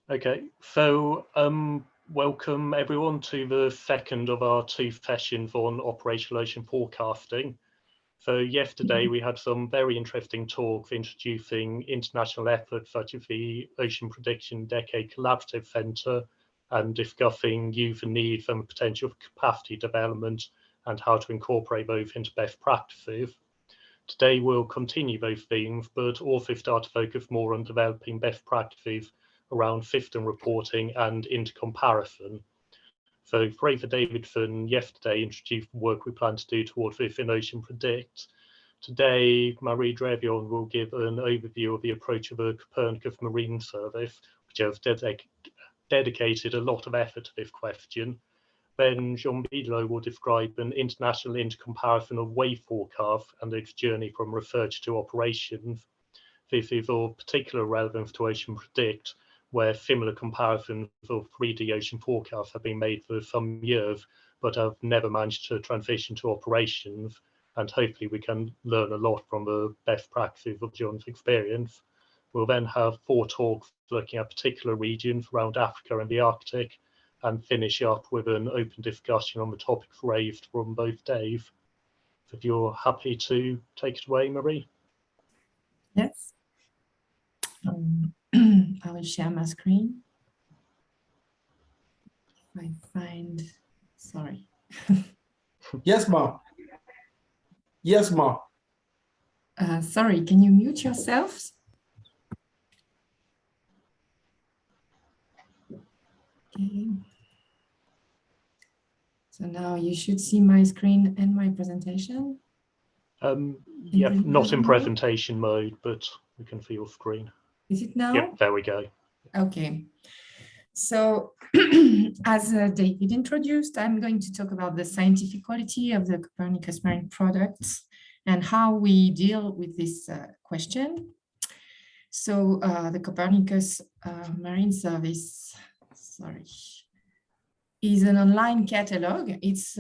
Okay, so welcome everyone to the second of our two sessions on operational ocean forecasting. So yesterday we had some very interesting talks introducing international efforts such as the Ocean Prediction Decade Collaborative Centre and discussing user needs and the potential for capacity development and how to incorporate those into best practices. Today we'll continue those themes, but also start to focus more on developing best practices around system reporting and intercomparison. So Fraser Davidson yesterday introduced the work we plan to do towards this in Ocean Predict. Today, Marie Drevion will give an overview of the approach of the Copernicus Marine Service, which has dedicated a lot of effort to this question. Then Jean Bidlo will describe an international intercomparison of wave forecasts and its journey from research to operations. This is of particular relevance to Ocean Predict, where similar comparisons of 3D ocean forecasts have been made for some years, but have never managed to transition to operations. And hopefully we can learn a lot from the best practices of John's experience. We'll then have 4 talks looking at particular regions around Africa and the Arctic, and finish up with an open discussion on the topics raised from both days. So if you're happy to take it away, Marie. Yes. I will share my screen. If I find, sorry. Yes, ma'am. Yes, ma'am. Sorry, can you mute yourselves? Okay. So now you should see my screen and my presentation. Yeah, not in presentation mode, but we can see your screen. Is it now? Yep, there we go. Okay. So as David introduced, I'm going to talk about the scientific quality of the Copernicus marine products and how we deal with this question. So the Copernicus Marine Service, sorry, is an online catalog. It's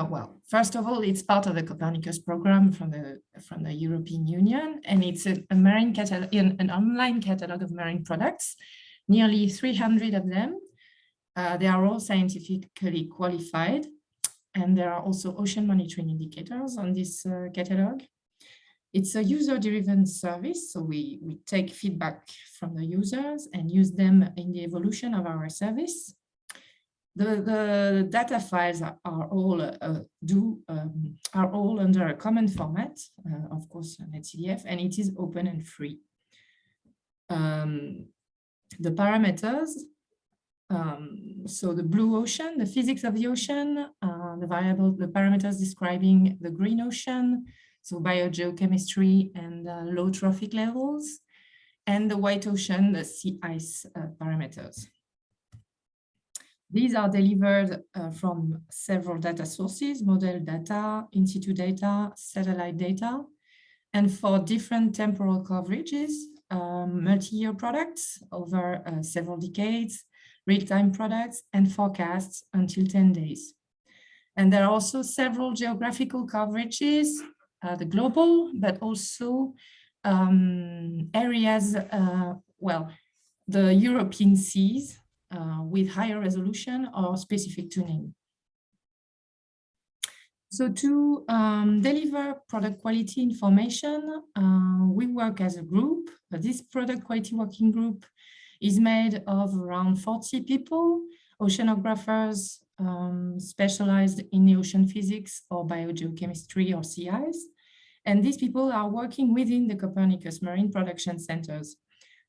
well, first of all, it's part of the Copernicus program from the European Union, and it's a marine catalog, an online catalog of marine products, nearly 300 of them. They are all scientifically qualified, and there are also ocean monitoring indicators on this catalog. It's a user-driven service, so we take feedback from the users and use them in the evolution of our service. The data files are all under a common format, of course, NetCDF, and it is open and free. The parameters, so the blue ocean, the physics of the ocean, the parameters describing the green ocean, so biogeochemistry and low trophic levels, and the white ocean, the sea ice parameters. These are delivered from several data sources: model data, in situ data, satellite data, and for different temporal coverages, multi-year products over several decades, real-time products, and forecasts until 10 days. And there are also several geographical coverages, the global, but also areas, well, the European seas, with higher resolution or specific tuning. So to deliver product quality information, we work as a group. This product quality working group is made of around 40 people, oceanographers specialized in the ocean physics or biogeochemistry or sea ice. And these people are working within the Copernicus Marine Production Centers.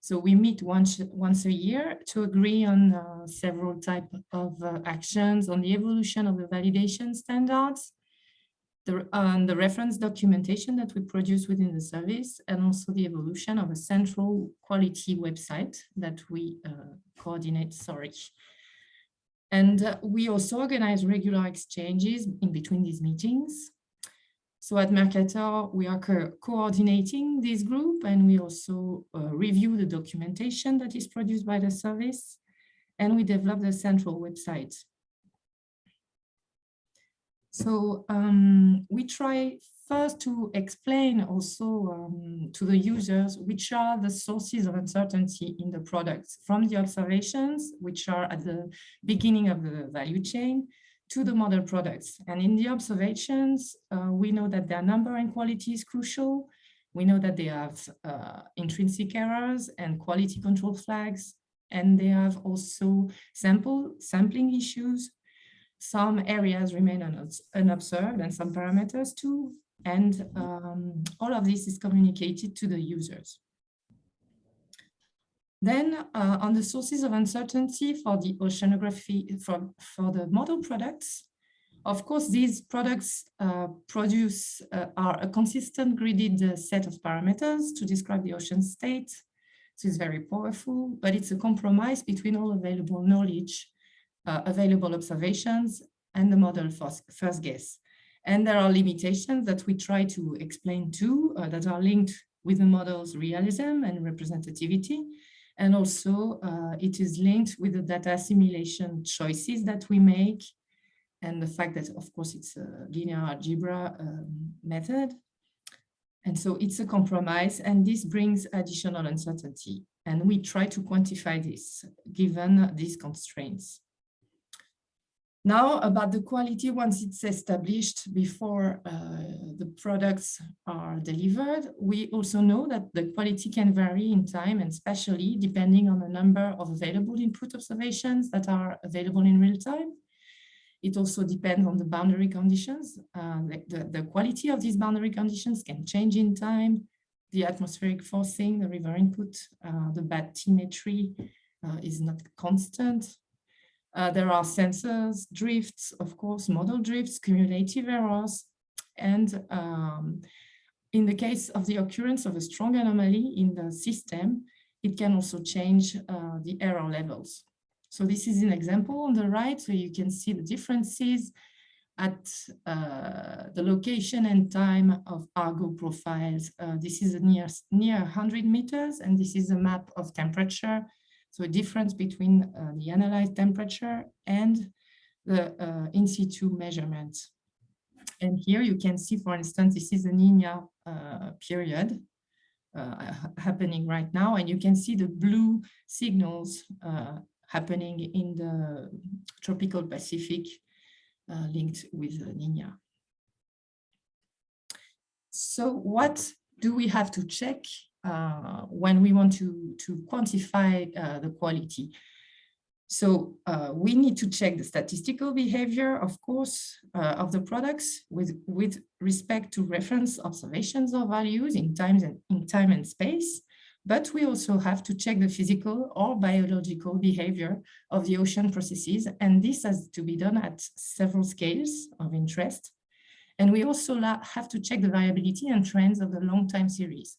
So we meet once a year to agree on several types of actions on the evolution of the validation standards, the reference documentation that we produce within the service, and also the evolution of a central quality website that we coordinate, And we also organize regular exchanges in between these meetings. So at Mercator, we are coordinating this group, and we also review the documentation that is produced by the service, and we develop the central website. So we try first to explain also to the users which are the sources of uncertainty in the products from the observations, which are at the beginning of the value chain, to the model products. And in the observations, we know that their number and quality is crucial. We know that they have intrinsic errors and quality control flags, and they have also sampling issues. Some areas remain unobserved and some parameters too. And all of this is communicated to the users. Then on the sources of uncertainty for the oceanography, for the model products, of course, these products are a consistent gridded set of parameters to describe the ocean state. So it's very powerful, but it's a compromise between all available knowledge, available observations, and the model first guess. And there are limitations that we try to explain too, that are linked with the model's realism and representativity. And also it is linked with the data assimilation choices that we make, and the fact that, of course, it's a linear algebra method. And so it's a compromise, and this brings additional uncertainty. And we try to quantify this, given these constraints. Now, about the quality, once it's established before the products are delivered, we also know that the quality can vary in time, and especially depending on the number of available input observations that are available in real time. It also depends on the boundary conditions. The quality of these boundary conditions can change in time. The atmospheric forcing, the river input, the bathymetry is not constant. There are sensors, drifts, of course, model drifts, cumulative errors. And in the case of the occurrence of a strong anomaly in the system, it can also change the error levels. So this is an example on the right, so you can see the differences at the location and time of Argo profiles. This is near 100 meters, and this is a map of temperature. So a difference between the analyzed temperature and the in situ measurements. And here you can see, for instance, this is a Niña period happening right now, and you can see the blue signals happening in the tropical Pacific linked with Niña. So what do we have to check when we want to quantify the quality? So we need to check the statistical behavior, of course, of the products with respect to reference observations or values in time and space. But we also have to check the physical or biological behavior of the ocean processes, and this has to be done at several scales of interest. And we also have to check the variability and trends of the long time series.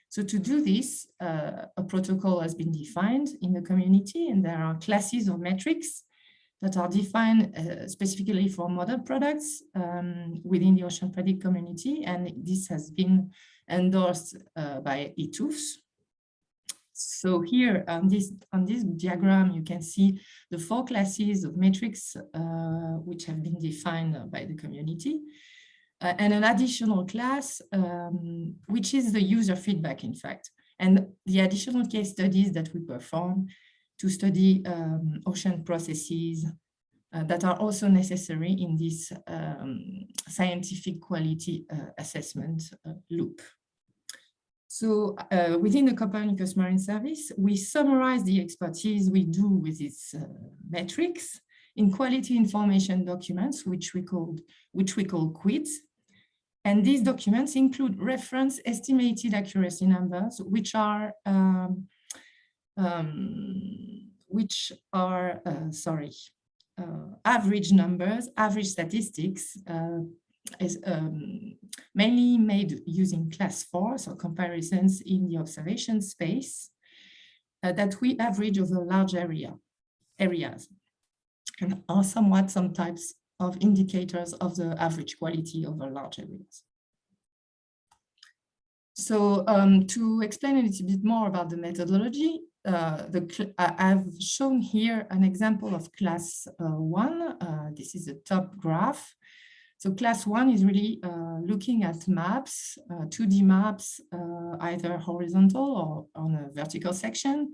So to do this, a protocol has been defined in the community, and there are classes of metrics that are defined specifically for model products within the Ocean Predict community, and this has been endorsed by ITUFs. So here on this diagram, you can see the 4 classes of metrics which have been defined by the community, and an additional class, which is the user feedback, in fact, and the additional case studies that we perform to study ocean processes that are also necessary in this scientific quality assessment loop. So within the Copernicus Marine Service, we summarize the expertise we do with its metrics in quality information documents, which we call QIDs. And these documents include reference estimated accuracy numbers, which are average numbers, average statistics, is mainly made using class 4, so comparisons in the observation space that we average over large areas, and are somewhat some types of indicators of the average quality over large areas. So to explain a little bit more about the methodology, I've shown here an example of class 1. This is a top graph. So class 1 is really looking at maps, 2D maps, either horizontal or on a vertical section.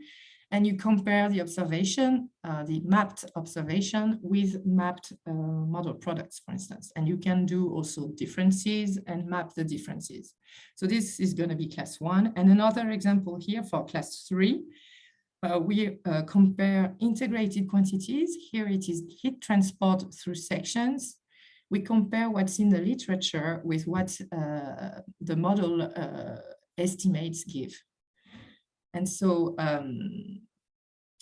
And you compare the observation, the mapped observation with mapped model products, for instance. And you can do also differences and map the differences. So this is going to be class 1. And another example here for class 3, we compare integrated quantities. Here it is heat transport through sections. We compare what's in the literature with what the model estimates give. And so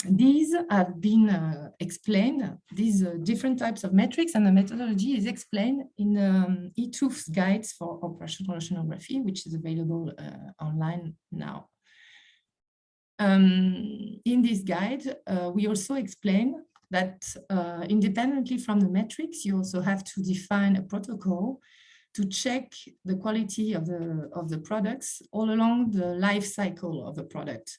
these have been explained, these different types of metrics, and the methodology is explained in E2's guides for operational oceanography, which is available online now. In this guide, we also explain that independently from the metrics, you also have to define a protocol to check the quality of the products all along the life cycle of the product.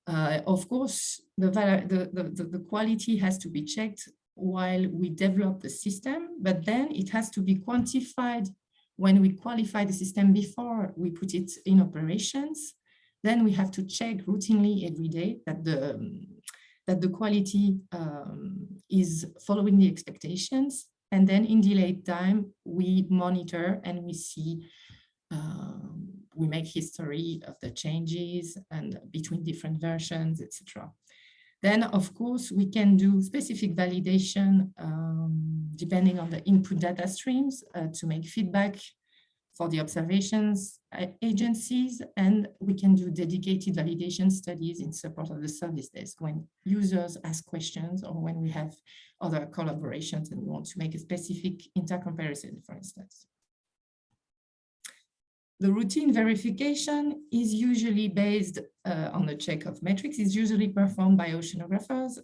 Of course, the quality has to be checked while we develop the system, but then it has to be quantified when we qualify the system before we put it in operations. Then we have to check routinely every day that the quality is following the expectations. And then in delayed time, we monitor and we see, we make history of the changes and between different versions, etc. Then, of course, we can do specific validation depending on the input data streams to make feedback for the observations agencies, and we can do dedicated validation studies in support of the service desk when users ask questions or when we have other collaborations and we want to make a specific intercomparison, for instance. The routine verification is usually based on the check of metrics. It's usually performed by oceanographers.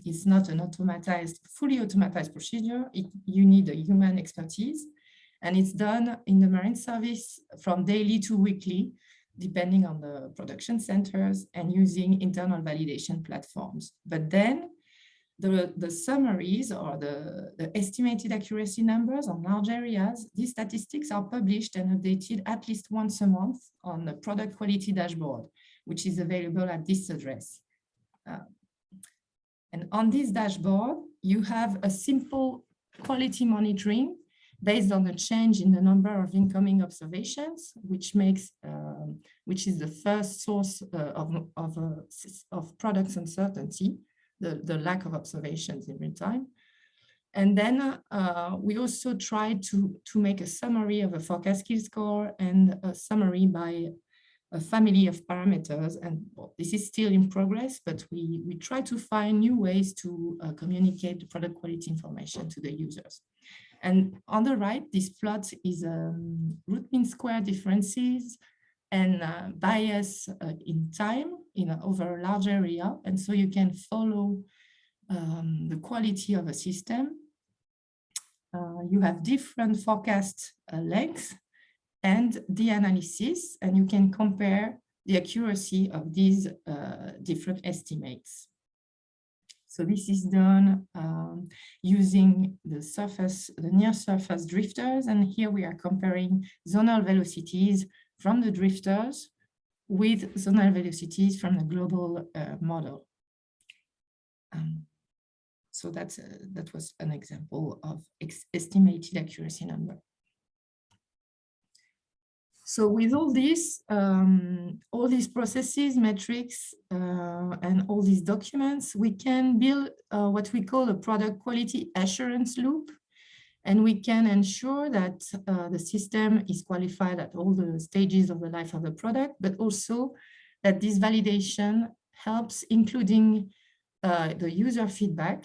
It's not an fully automatized procedure. You need a human expertise. And it's done in the Marine Service from daily to weekly, depending on the production centers and using internal validation platforms. But then the summaries or the estimated accuracy numbers on large areas, these statistics are published and updated at least once a month on the product quality dashboard, which is available at this address. And on this dashboard, you have a simple quality monitoring based on the change in the number of incoming observations, which is the first source of products uncertainty, the lack of observations in real time. And then we also try to make a summary of a forecast skill score and a summary by a family of parameters. And well, this is still in progress, but we try to find new ways to communicate the product quality information to the users. And on the right, this plot is root mean square differences and bias in time over a large area. And so you can follow the quality of a system. You have different forecast lengths and the analysis, and you can compare the accuracy of these different estimates. So this is done using the near surface drifters. And here we are comparing zonal velocities from the drifters with zonal velocities from the global model. So that was an example of estimated accuracy number. So with all these processes, metrics, and all these documents, we can build what we call a product quality assurance loop. And we can ensure that the system is qualified at all the stages of the life of the product, but also that this validation helps including the user feedback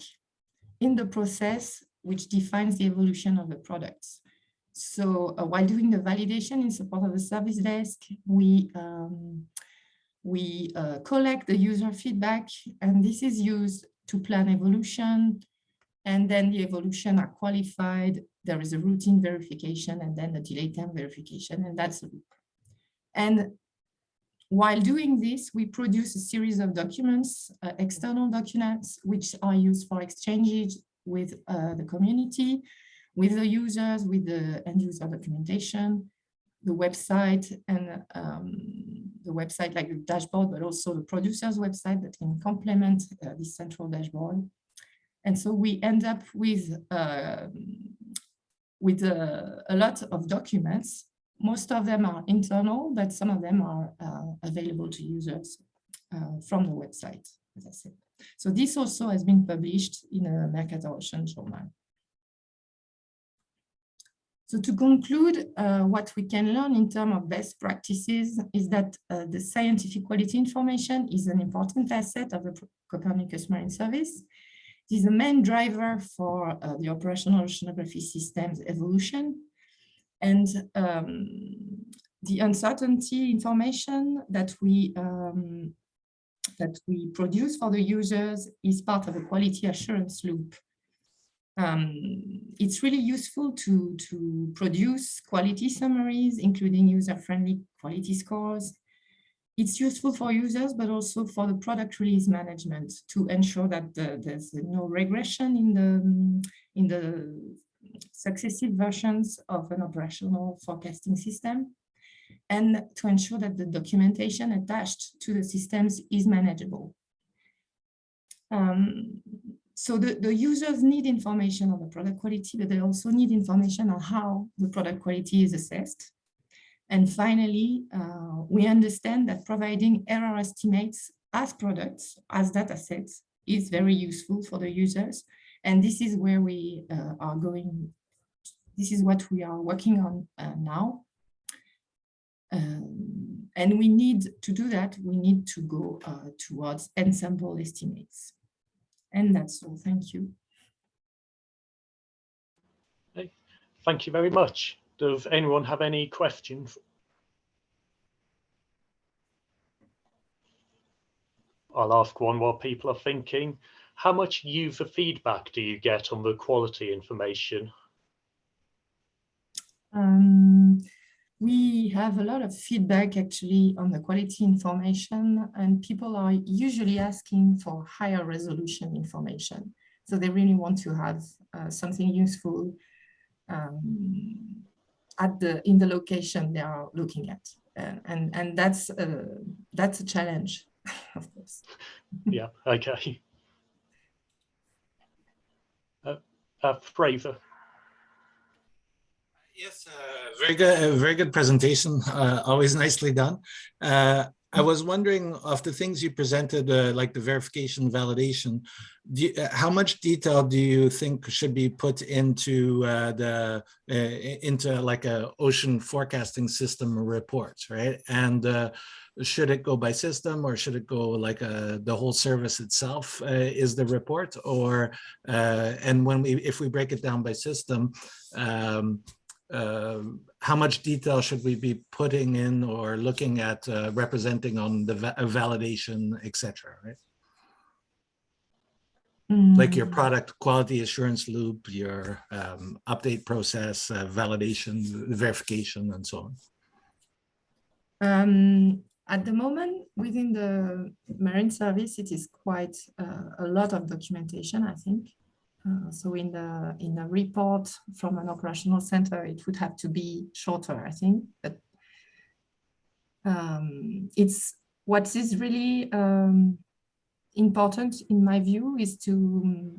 in the process, which defines the evolution of the products. So while doing the validation in support of the service desk, we collect the user feedback, and this is used to plan evolution, and then the evolution are qualified. There is a routine verification and then the delay time verification, and that's the loop. And while doing this, we produce a series of documents, external documents, which are used for exchanges with the community. with the users, with the end user documentation, the website, and the website like the dashboard, but also the producer's website that can complement this central dashboard. And so we end up with a lot of documents. Most of them are internal, but some of them are available to users from the website, as I said. So this also has been published in a Mercator Ocean journal. So to conclude, what we can learn in terms of best practices is that the scientific quality information is an important asset of the Copernicus Marine Service. It is the main driver for the operational oceanography system's evolution. And the uncertainty information that we produce for the users is part of a quality assurance loop. It's really useful to produce quality summaries, including user-friendly quality scores. It's useful for users, but also for the product release management to ensure that there's no regression in the successive versions of an operational forecasting system, and to ensure that the documentation attached to the systems is manageable. So the users need information on the product quality, but they also need information on how the product quality is assessed. And finally, we understand that providing error estimates as products, as data sets, is very useful for the users. And this is where we are going. This is what we are working on now. And we need to do that. We need to go towards ensemble estimates. And that's all. Thank you. Thank you very much. Does anyone have any questions? I'll ask one while people are thinking. How much user feedback do you get on the quality information? We have a lot of feedback actually on the quality information, and people are usually asking for higher resolution information. So they really want to have something useful in the location they are looking at. And that's a challenge, of course. Yeah, okay. Fraser. Yes, very good presentation. Always nicely done. I was wondering, of the things you presented, like the verification, validation, how much detail do you think should be put into into like a ocean forecasting system report, right? And should it go by system, or should it go like the whole service itself is the report, or and if we break it down by system, how much detail should we be putting in or looking at representing on the validation, etc., right? Like your product quality assurance loop, your update process, validation, verification, and so on. At the moment, within the Marine Service, it is quite a lot of documentation, I think. So in a report from an operational center, it would have to be shorter, I think. But it's what is really important, in my view, is to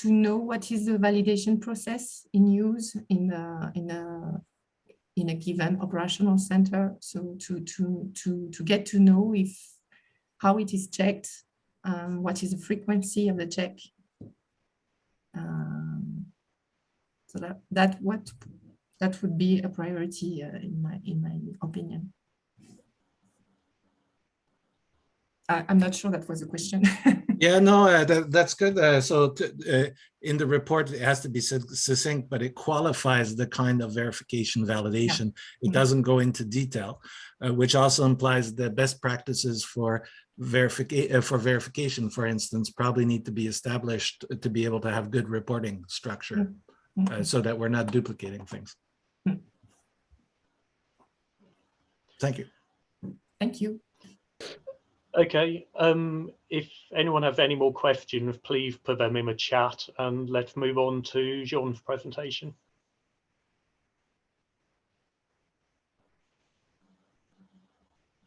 know what is the validation process in use in a given operational center. So to get to know how it is checked. What is the frequency of the check? So that would be a priority in my opinion. I'm not sure that was a question. Yeah, no, that's good. So in the report, it has to be succinct, but it qualifies the kind of verification, validation. Yeah. It doesn't go into detail, which also implies that best practices for verification, for instance, probably need to be established to be able to have good reporting structure, so that we're not duplicating things. Thank you. Thank you. Okay, if anyone has any more questions, please put them in the chat and let's move on to Jean's presentation.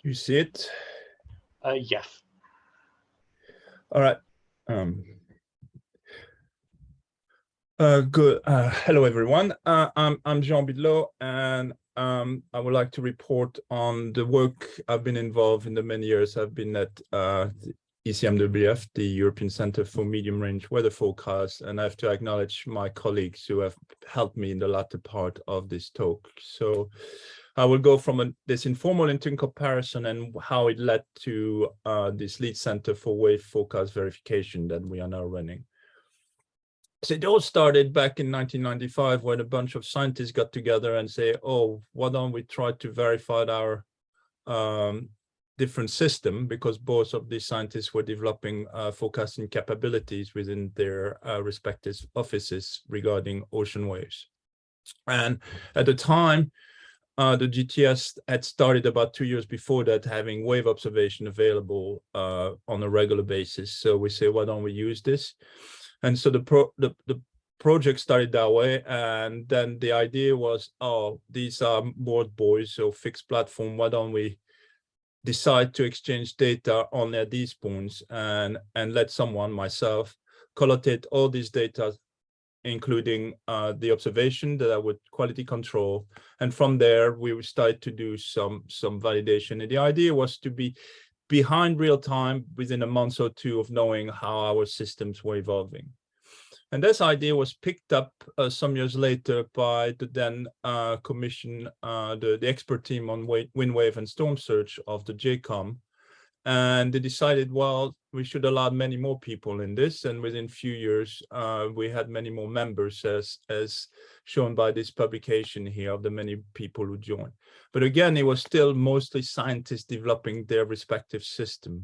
Do you see it? Yes. All right. Good. Hello, everyone. I'm Jean Bidlot, and I would like to report on the work I've been involved in the many years I've been at the ECMWF, the European Center for Medium Range Weather Forecast, and I have to acknowledge my colleagues who have helped me in the latter part of this talk. So I will go from this informal intern comparison and how it led to this lead center for wave forecast verification that we are now running. So it all started back in 1995 when a bunch of scientists got together and say, oh, why don't we try to verify our different system, because both of these scientists were developing forecasting capabilities within their respective offices regarding ocean waves. And at the time, the GTS had started about 2 years before that, having wave observation available on a regular basis. So we say, why don't we use this? And so the project started that way. And then the idea was, oh, these are board buoys, so fixed platform. Why don't we decide to exchange data on these points and let someone, myself, collate all these data, including the observation that I would quality control. And from there, we started to do some validation. And the idea was to be behind real time within a month or two of knowing how our systems were evolving. And this idea was picked up some years later by the then commission, the expert team on wind wave and storm surge of the JCOM. And they decided, well, we should allow many more people in this. And within a few years, we had many more members, as shown by this publication here of the many people who joined. But again, it was still mostly scientists developing their respective system.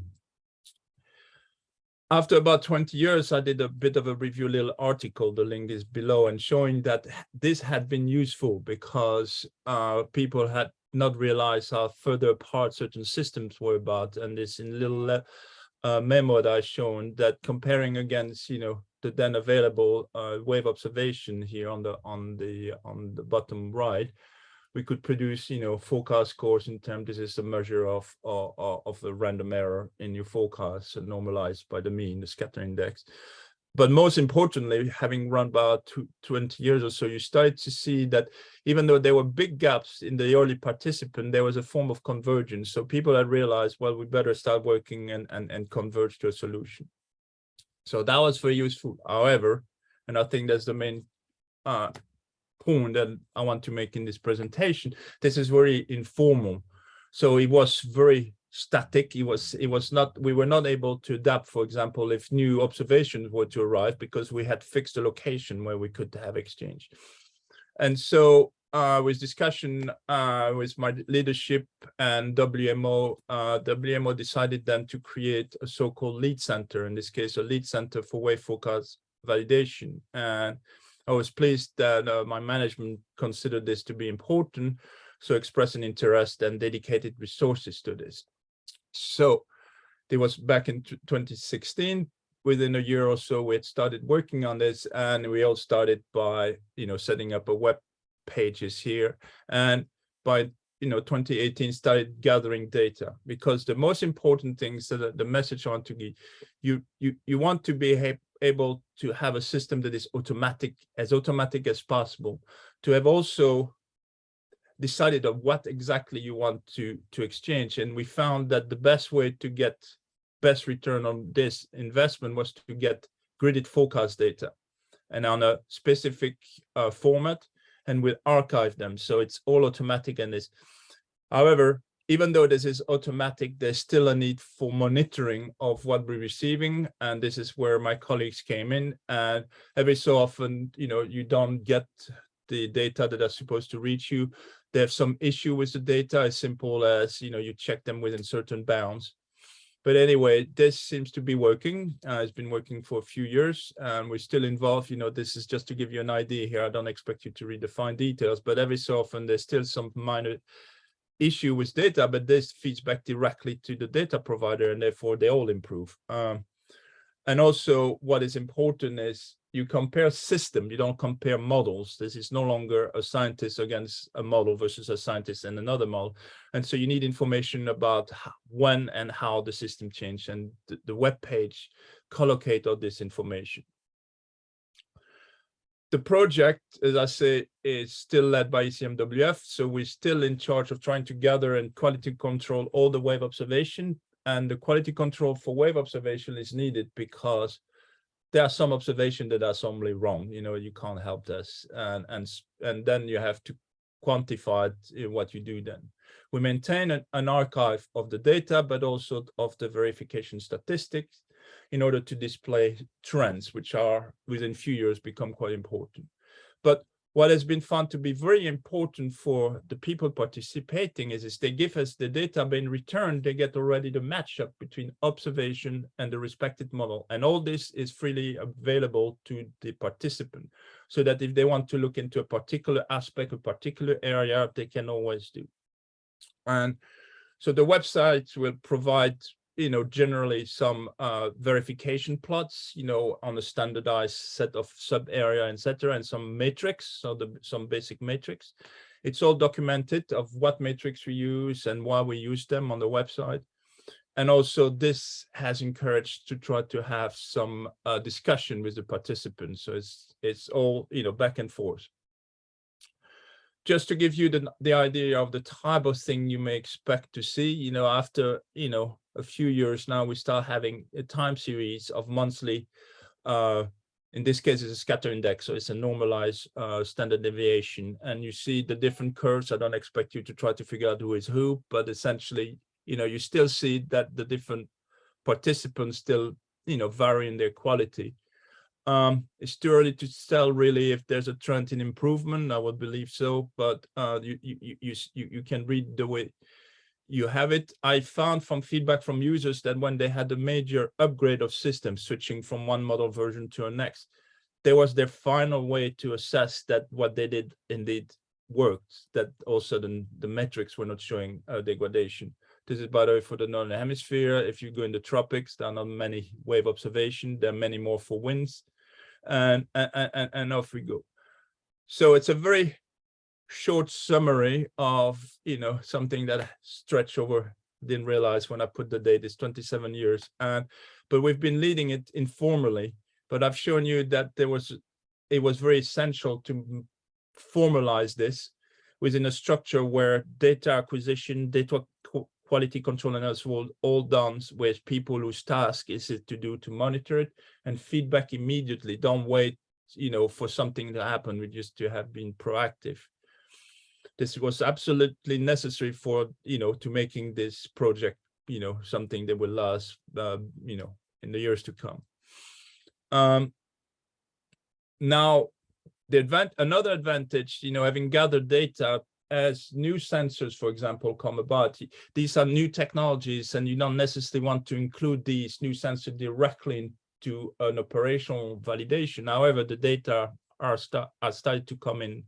After about 20 years, I did a bit of a review little article, the link is below, and showing that this had been useful because people had not realized how further apart certain systems were about. And this in little memo that I've shown that comparing against, the then available wave observation here on the bottom right, we could produce, forecast scores in terms, this is a measure of the random error in your forecast, normalized by the mean, the scatter index. But most importantly, having run about 20 years or so, you started to see that even though there were big gaps in the early participant, there was a form of convergence. So people had realized, well, we better start working and converge to a solution. So that was very useful. However, and I think that's the main point that I want to make in this presentation, this is very informal. So it was very static. It was not, we were not able to adapt, for example, if new observations were to arrive, because we had fixed a location where we could have exchange. And so with discussion with my leadership and WMO, WMO decided then to create a so-called lead center, in this case, a lead center for wave forecast validation. And I was pleased that my management considered this to be important, so expressed an interest and dedicated resources to this. So it was back in 2016. Within a year or so, we had started working on this, and we all started by, setting up a web pages here. And by 2018, started gathering data, because the most important things, that the message I want to give, you want to be able to have a system that is automatic as possible, to have also decided on what exactly you want to exchange. And we found that the best way to get best return on this investment was to get gridded forecast data, and on a specific format, and we'll archive them. So it's all automatic in this. However, even though this is automatic, there's still a need for monitoring of what we're receiving. And this is where my colleagues came in. And every so often, you don't get the data that are supposed to reach you. There's some issue with the data, as simple as, you check them within certain bounds. But anyway, this seems to be working. It's been working for a few years, and we're still involved. This is just to give you an idea here. I don't expect you to read the fine details, but every so often there's still some minor issue with data, but this feeds back directly to the data provider, and therefore they all improve. And also what is important is you compare system, you don't compare models. This is no longer a scientist against a model versus a scientist and another model. And so you need information about when and how the system changed, and the web page collocate all this information. The project, as I say, is still led by ECMWF. So we're still in charge of trying to gather and quality control all the wave observation. And the quality control for wave observation is needed because there are some observations that are somewhat wrong. You know, you can't help this. And then you have to quantify it in what you do then. We maintain an archive of the data, but also of the verification statistics, in order to display trends, which are within few years become quite important. But what has been found to be very important for the people participating is they give us the data, but in return, they get already the matchup between observation and the respected model. And all this is freely available to the participant, so that if they want to look into a particular aspect, a particular area, they can always do. And so the website will provide, you know, generally some verification plots, you know, on a standardized set of sub area, etc., and some matrix, so some basic matrix. It's all documented of what matrix we use and why we use them on the website. And also this has encouraged to try to have some discussion with the participants. So it's all, you know, back and forth. Just to give you the idea of the type of thing you may expect to see, you know, after, you know, a few years now, we start having a time series of monthly, in this case, it's a scatter index, so it's a normalized standard deviation. And you see the different curves. I don't expect you to try to figure out who is who, but essentially, you know, you still see that the different participants still, you know, vary in their quality. It's too early to tell really if there's a trend in improvement. I would believe so, but you can read the way you have it. I found from feedback from users that when they had a major upgrade of systems, switching from one model version to a next, there was their final way to assess that what they did indeed worked, that also the metrics were not showing degradation. This is, by the way, for the Northern Hemisphere. If you go in the tropics, there are not many wave observation. There are many more for winds, and off we go. So it's a very short summary of, you know, something that stretched over, didn't realize when I put the date, is 27 years. But we've been leading it informally, but I've shown you that it was very essential to formalize this within a structure where data acquisition, data quality control and else will all done with people whose task is it to monitor it and feedback immediately. Don't wait, you know, for something to happen. We just to have been proactive. This was absolutely necessary for, you know, to making this project, you know, something that will last, you know, in the years to come. Now, another advantage, you know, having gathered data as new sensors, for example, come about, these are new technologies, and you don't necessarily want to include these new sensors directly into an operational validation. However, the data are started to come in.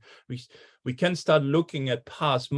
We can start looking at past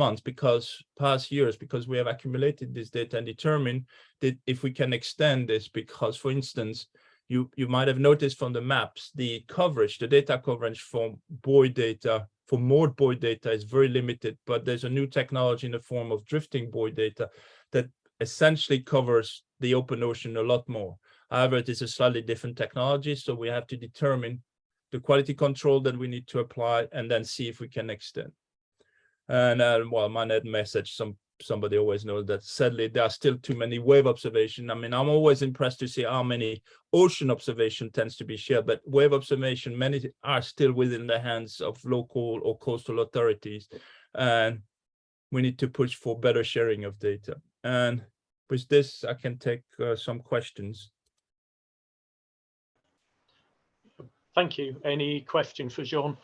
years, because we have accumulated this data and determine that if we can extend this, because, for instance, you might have noticed from the maps, the coverage, the data coverage for buoy data, for moored buoy data is very limited, but there's a new technology in the form of drifting buoy data that essentially covers the open ocean a lot more. However, it is a slightly different technology, so we have to determine the quality control that we need to apply and then see if we can extend. And well, my net message, somebody always knows that sadly there are still too many wave observation. I mean, I'm always impressed to see how many ocean observation tends to be shared, but wave observation, many are still within the hands of local or coastal authorities. And we need to push for better sharing of data. And with this, I can take some questions. Thank you. Any questions for Jean?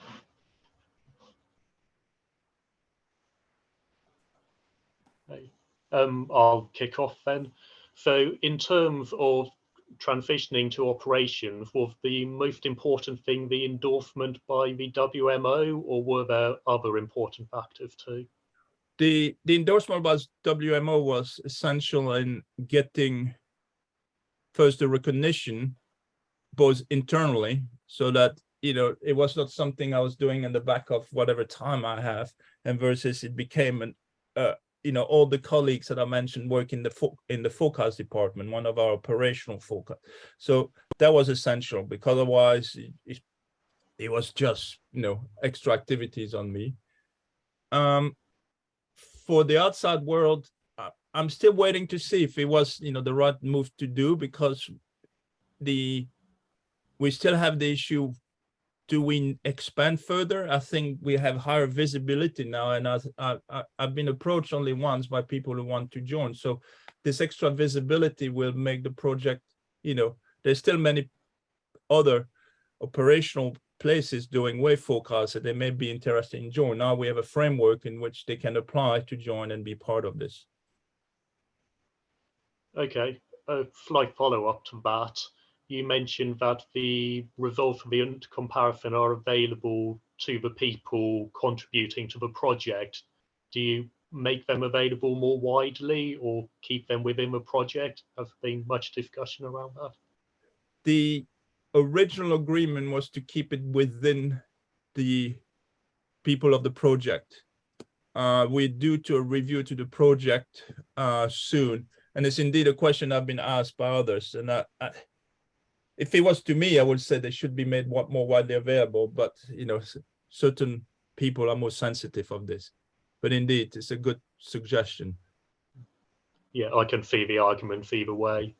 I'll kick off then. So in terms of transitioning to operations, was the most important thing the endorsement by the WMO, or were there other important factors too? The endorsement by WMO was essential in getting first the recognition, both internally, so that, you know, it was not something I was doing in the back of whatever time I have, and versus it became an, you know, all the colleagues that I mentioned work in the forecast department, one of our operational forecast. So that was essential, because otherwise it was just, you know, extra activities on me. For the outside world, I'm still waiting to see if it was, you know, the right move to do, because we still have the issue, do we expand further? I think we have higher visibility now, and I've been approached only once by people who want to join. So this extra visibility will make the project, you know, there's still many other operational places doing wave forecasts that they may be interested in join. Now we have a framework in which they can apply to join and be part of this. Okay, a slight follow-up to that. You mentioned that the results of the comparison are available to the people contributing to the project. Do you make them available more widely or keep them within the project? Has there been much discussion around that? The original agreement was to keep it within the people of the project. We're due to a review to the project soon, and it's indeed a question I've been asked by others. And if it was to me, I would say they should be made more widely available. But you know, certain people are more sensitive of this. But indeed, it's a good suggestion. Yeah, I can see the arguments either way.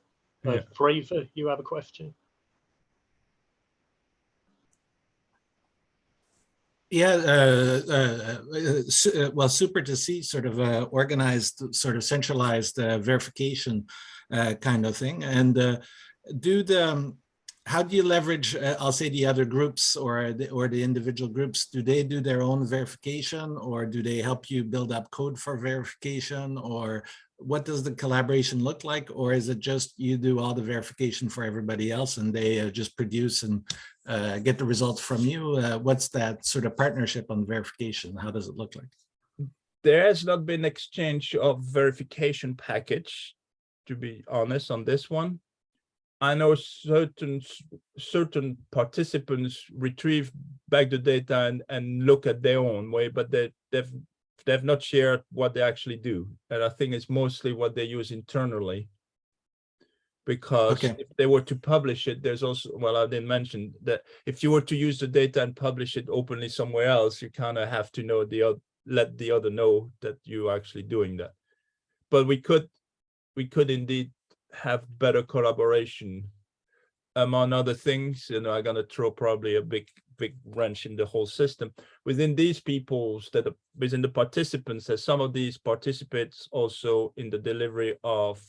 Yeah. Fraser, you have a question? Yeah, well, super to see sort of organized, sort of centralized verification kind of thing. And how do you leverage, I'll say, the other groups or the individual groups? Do they do their own verification, or do they help you build up code for verification, or what does the collaboration look like? Or is it just you do all the verification for everybody else and they just produce and get the results from you? What's that sort of partnership on verification? How does it look like? There has not been exchange of verification package, to be honest, on this one. I know certain participants retrieve back the data and look at their own way, but they've not shared what they actually do. And I think it's mostly what they use internally. Because if they were to publish it, there's also, well, I didn't mention that if you were to use the data and publish it openly somewhere else, you kind of have to know let the other know that you're actually doing that. But we could indeed have better collaboration. Among other things, you know, I'm gonna throw probably a big wrench in the whole system. Within these peoples that are within the participants, there's some of these participants also in the delivery of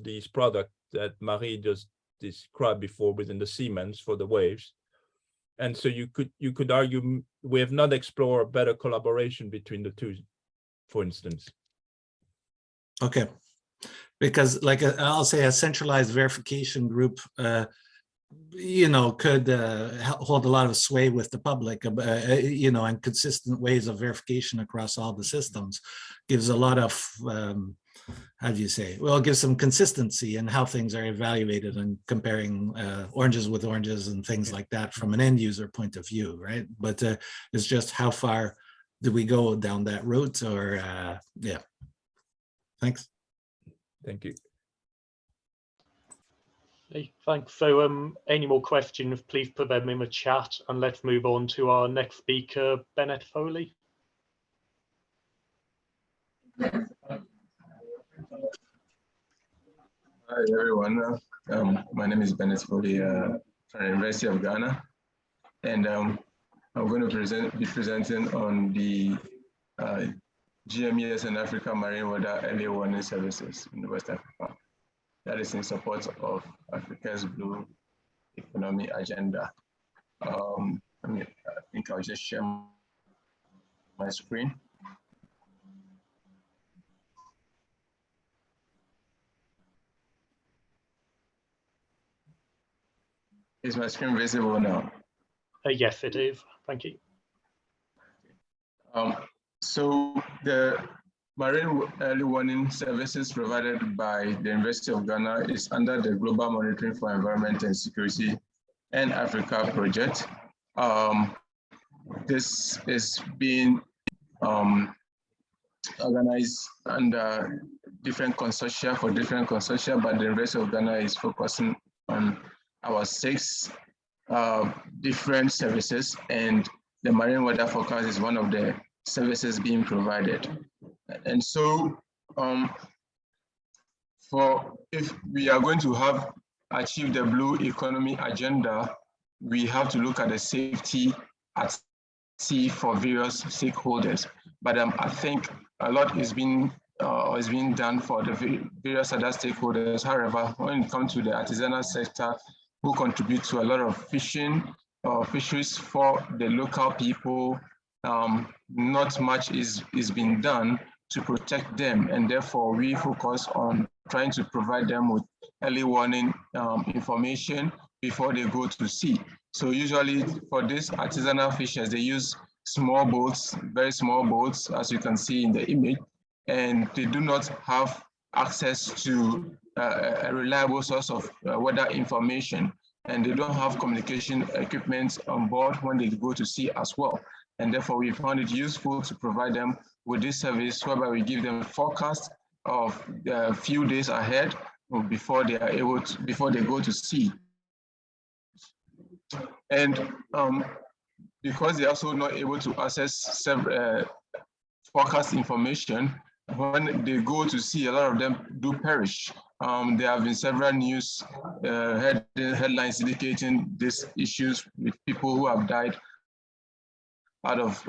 these products that Marie just described before within the Siemens for the waves. And so you could argue we have not explored better collaboration between the two, for instance. Okay. Because like I'll say a centralized verification group, you know, could hold a lot of sway with the public, you know, and consistent ways of verification across all the systems gives a lot of, how do you say, well, it gives some consistency in how things are evaluated and comparing oranges with oranges and things like that from an end user point of view, right? But it's just how far do we go down that route, or yeah. Thanks. Thank you. Hey, thanks. So any more questions, please put them in the chat, and let's move on to our next speaker, Bennett Foley. Hi, everyone. My name is Bennett Foley from the University of Ghana, and I'm going to be presenting on the GMES and Africa Marine Weather Early Warning Services in West Africa. That is in support of Africa's Blue Economy Agenda. I think I'll just share my screen. Is my screen visible now? Yes, it is. Thank you. So the marine early warning services provided by the University of Ghana is under the Global Monitoring for Environment and Security and Africa project. This is being organized under different consortia for different consortia, but the University of Ghana is focusing on our 6 different services, and the marine weather forecast is one of the services being provided. And so if we are going to achieve the blue economy agenda, we have to look at the safety at sea for various stakeholders. But I think a lot is being done for the various other stakeholders. However, when it comes to the artisanal sector, who contribute to a lot of fishing or fisheries for the local people, not much is being done to protect them, and therefore we focus on trying to provide them with early warning information before they go to sea. So usually for these artisanal fishers, they use small boats, very small boats, as you can see in the image, and they do not have access to a reliable source of weather information, and they don't have communication equipment on board when they go to sea as well. And therefore, we found it useful to provide them with this service, whereby we give them a forecast of a few days ahead before they go to sea. And because they're also not able to access forecast information, when they go to sea, a lot of them do perish. There have been several news headlines indicating these issues with people who have died out of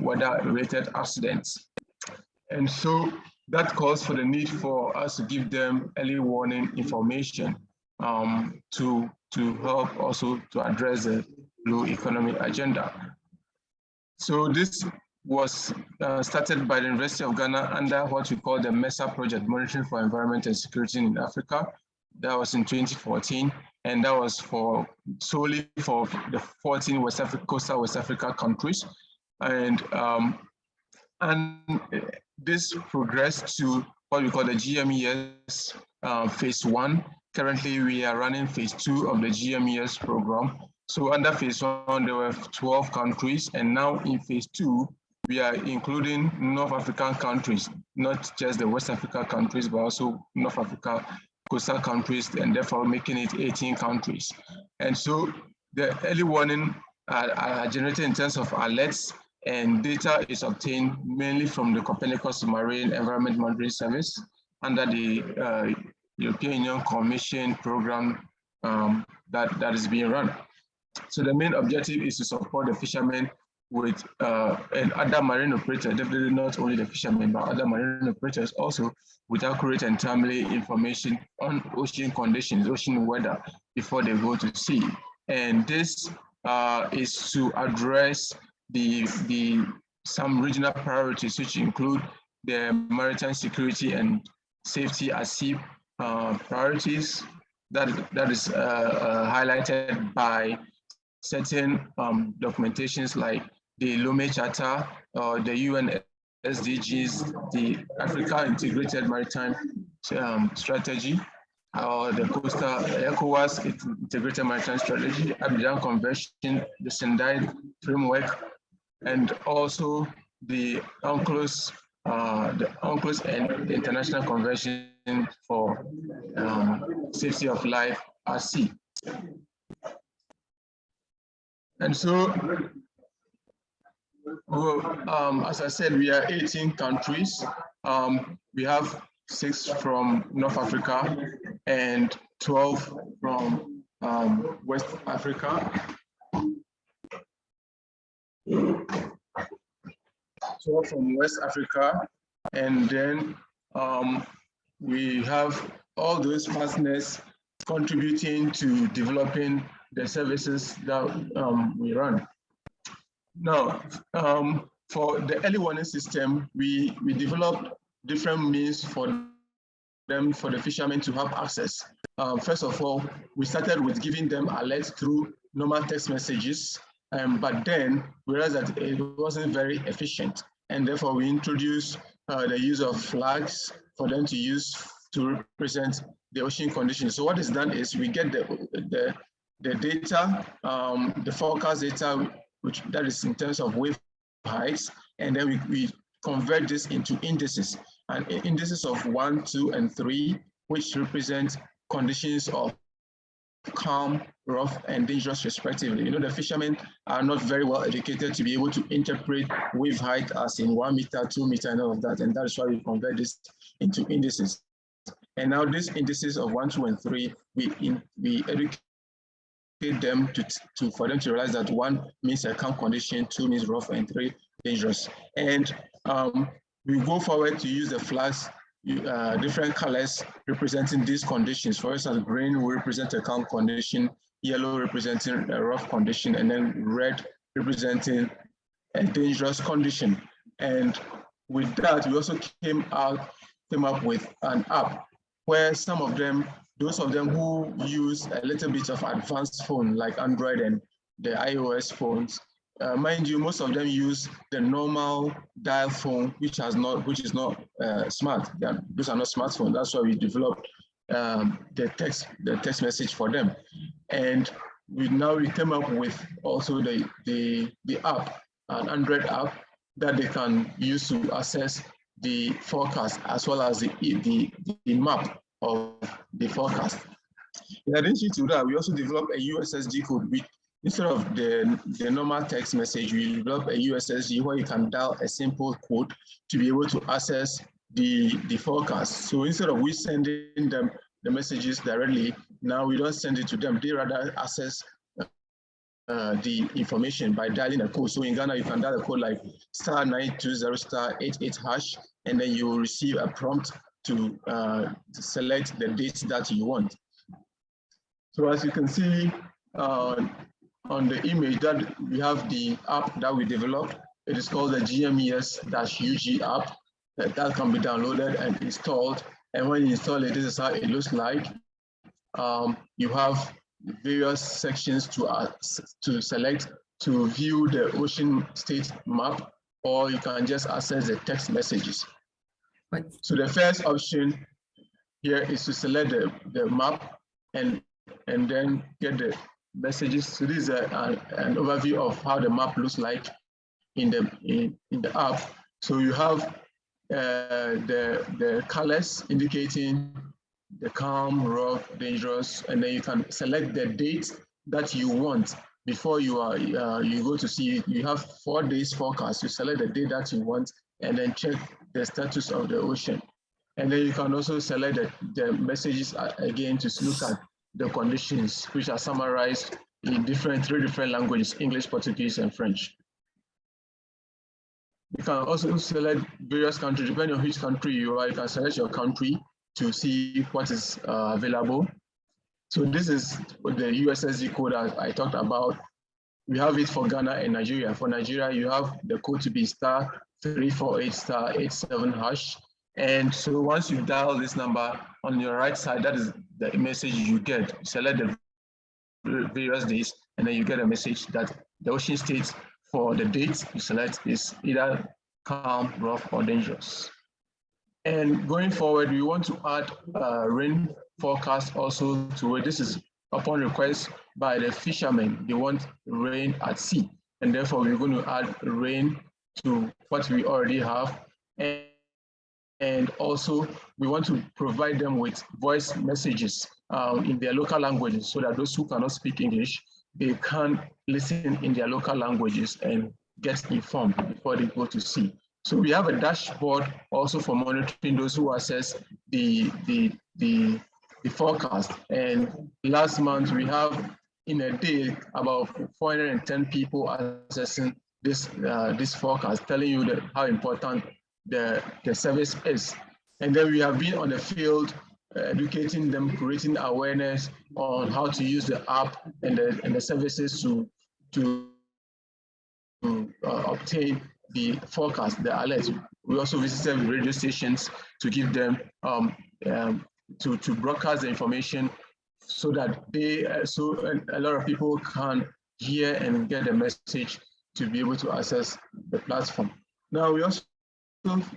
weather-related accidents. And so that calls for the need for us to give them early warning information to help also to address the blue economy agenda. So this was started by the University of Ghana under what we call the MESA project, Monitoring for Environment and Security in Africa. That was in 2014, and that was solely for the 14 coastal West Africa countries. And this progressed to what we call the GMES phase 1. Currently, we are running phase 2 of the GMES program. So under phase 1, there were 12 countries, and now in phase 2, we are including North African countries, not just the West Africa countries, but also North Africa coastal countries, and therefore making it 18 countries. And so the early warning are generated in terms of alerts, and data is obtained mainly from the Copernicus Marine Environment Monitoring Service under the European Union Commission program that is being run. So the main objective is to support the fishermen with and other marine operators, definitely not only the fishermen, but other marine operators also, with accurate and timely information on ocean conditions, ocean weather, before they go to sea. And this is to address some regional priorities, which include the maritime security and safety at sea priorities that is highlighted by certain documentations like the Lome Charter, the UN SDGs, the Africa Integrated Maritime Strategy, the Coastal ECOWAS Integrated Maritime Strategy, Abidjan Convention, the Sendai Framework, and also the UNCLOS and the International Convention for Safety of Life at Sea. And so, as I said, we are 18 countries. We have 6 from North Africa and 12 from West Africa. 12 from West Africa, and then we have all those partners contributing to developing the services that we run. Now, for the early warning system, we developed different means for the fishermen to have access. First of all, we started with giving them alerts through normal text messages, but then we realized that it wasn't very efficient, and therefore we introduced the use of flags for them to use to represent the ocean conditions. So what is done is we get the data, the forecast data, which that is in terms of wave heights, and then we convert this into indices, and indices of 1, 2, and 3, which represent conditions of calm, rough, and dangerous respectively. You know, the fishermen are not very well educated to be able to interpret wave height as in 1 meter, 2 meter, and all of that, and that is why we convert this into indices. And now these indices of 1, 2, and 3, we educate them for them to realize that 1 means a calm condition, 2 means rough, and 3 dangerous. And we go forward to use the flags, different colors representing these conditions. For instance, green will represent a calm condition, yellow representing a rough condition, and then red representing a dangerous condition. And with that, we also came up with an app where some of them, those of them who use a little bit of advanced phone like Android and the iOS phones, mind you, most of them use the normal dial phone, which is not smart. Those are not smartphones. That's why we developed the text message for them. And we came up with also the app, an Android app that they can use to access the forecast as well as the map of the forecast. In addition to that, we also developed a USSD code. Instead of the normal text message, we developed a USSD where you can dial a simple code to be able to access the forecast. So instead of we sending them the messages directly, now we don't send it to them. They rather access the information by dialing a code. So in Ghana, you can dial a code like *920*88#, and then you will receive a prompt to select the date that you want. So as you can see on the image, that we have the app that we developed. It is called the GMES-UG app. That can be downloaded and installed. And when you install it, this is how it looks like. You have various sections to select to view the ocean state map, or you can just access the text messages. Right. So the first option here is to select the map and then get the messages. So this is an overview of how the map looks like in the app. So you have the colors indicating the calm, rough, dangerous, and then you can select the date that you want before you go to see it. You have 4 days forecast. You select the date that you want and then check the status of the ocean. And then you can also select the messages again to look at the conditions, which are summarized in 3 different languages: English, Portuguese, and French. You can also select various countries. Depending on which country you are, you can select your country to see what is available. So this is the USSD code I talked about. We have it for Ghana and Nigeria. For Nigeria, you have the code to be *348*87#. And so once you dial this number on your right side, that is the message you get. You select the various days, and then you get a message that the ocean state for the date you select is either calm, rough, or dangerous. And going forward, we want to add rain forecast also to it. This is upon request by the fishermen. They want rain at sea, and therefore we're going to add rain to what we already have. And also, we want to provide them with voice messages in their local languages, so that those who cannot speak English, they can listen in their local languages and get informed before they go to sea. So we have a dashboard also for monitoring those who access the forecast. And last month we have in a day about 410 people accessing this forecast, telling you that how important the service is. And then we have been on the field educating them, creating awareness on how to use the app and the services to obtain the forecast, the alerts. We also visited radio stations to give them to broadcast the information so that a lot of people can hear and get the message to be able to access the platform. Now we also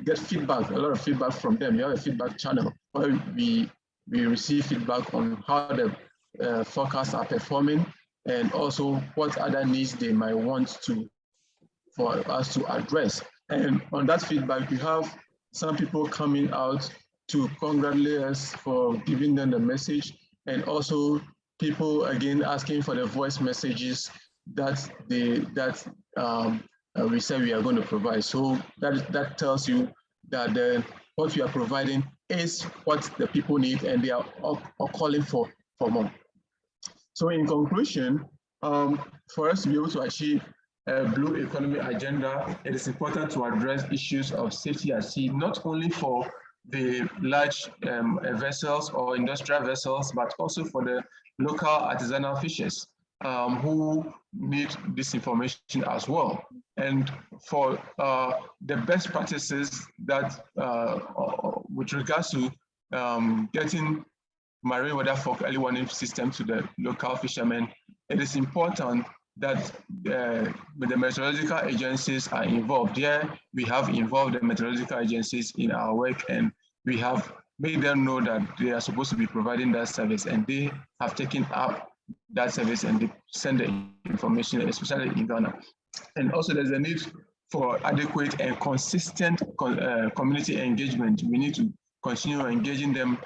get feedback, a lot of feedback from them. We have a feedback channel where we receive feedback on how the forecasts are performing, and also what other needs they might want for us to address. And on that feedback, we have some people coming out to congratulate us for giving them the message, and also people again asking for the voice messages that we said we are going to provide. So that tells you that what we are providing is what the people need, and they are calling for more. So in conclusion, for us to be able to achieve a blue economy agenda, it is important to address issues of safety at sea, not only for the large vessels or industrial vessels, but also for the local artisanal fishers who need this information as well. And for the best practices that with regards to getting marine weather forecast early warning system to the local fishermen, it is important that the meteorological agencies are involved. Here, we have involved the meteorological agencies in our work, and we have made them know that they are supposed to be providing that service, and they have taken up that service and they send the information, especially in Ghana. And also there's a need for adequate and consistent community engagement. We need to continue engaging them,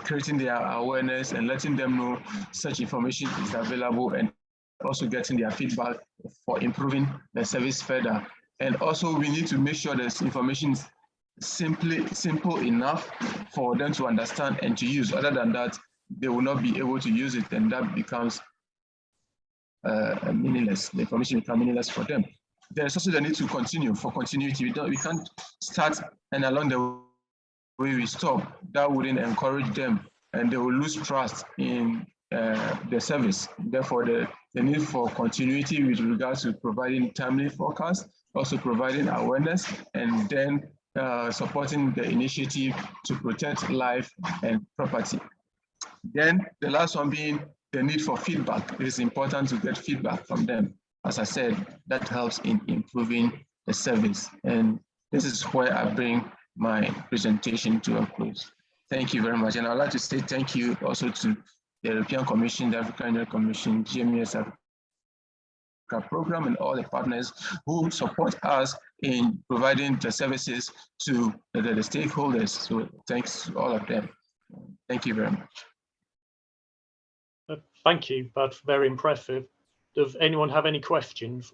creating their awareness and letting them know such information is available, and also getting their feedback for improving the service further. And also we need to make sure this information is simple enough for them to understand and to use. Other than that, they will not be able to use it, and that becomes meaningless. The information becomes meaningless for them. There's also the need to continue for continuity. We can't start and along the way we stop. That wouldn't encourage them, and they will lose trust in the service. Therefore, the need for continuity with regards to providing timely forecasts, also providing awareness, and then supporting the initiative to protect life and property. Then the last one being the need for feedback. It is important to get feedback from them. As I said, that helps in improving the service. And this is where I bring my presentation to a close. Thank you very much. And I'd like to say thank you also to the European Commission, the African Union Commission, GMES Africa Program, and all the partners who support us in providing the services to the stakeholders. So thanks to all of them. Thank you very much. Thank you, that's very impressive. Does anyone have any questions?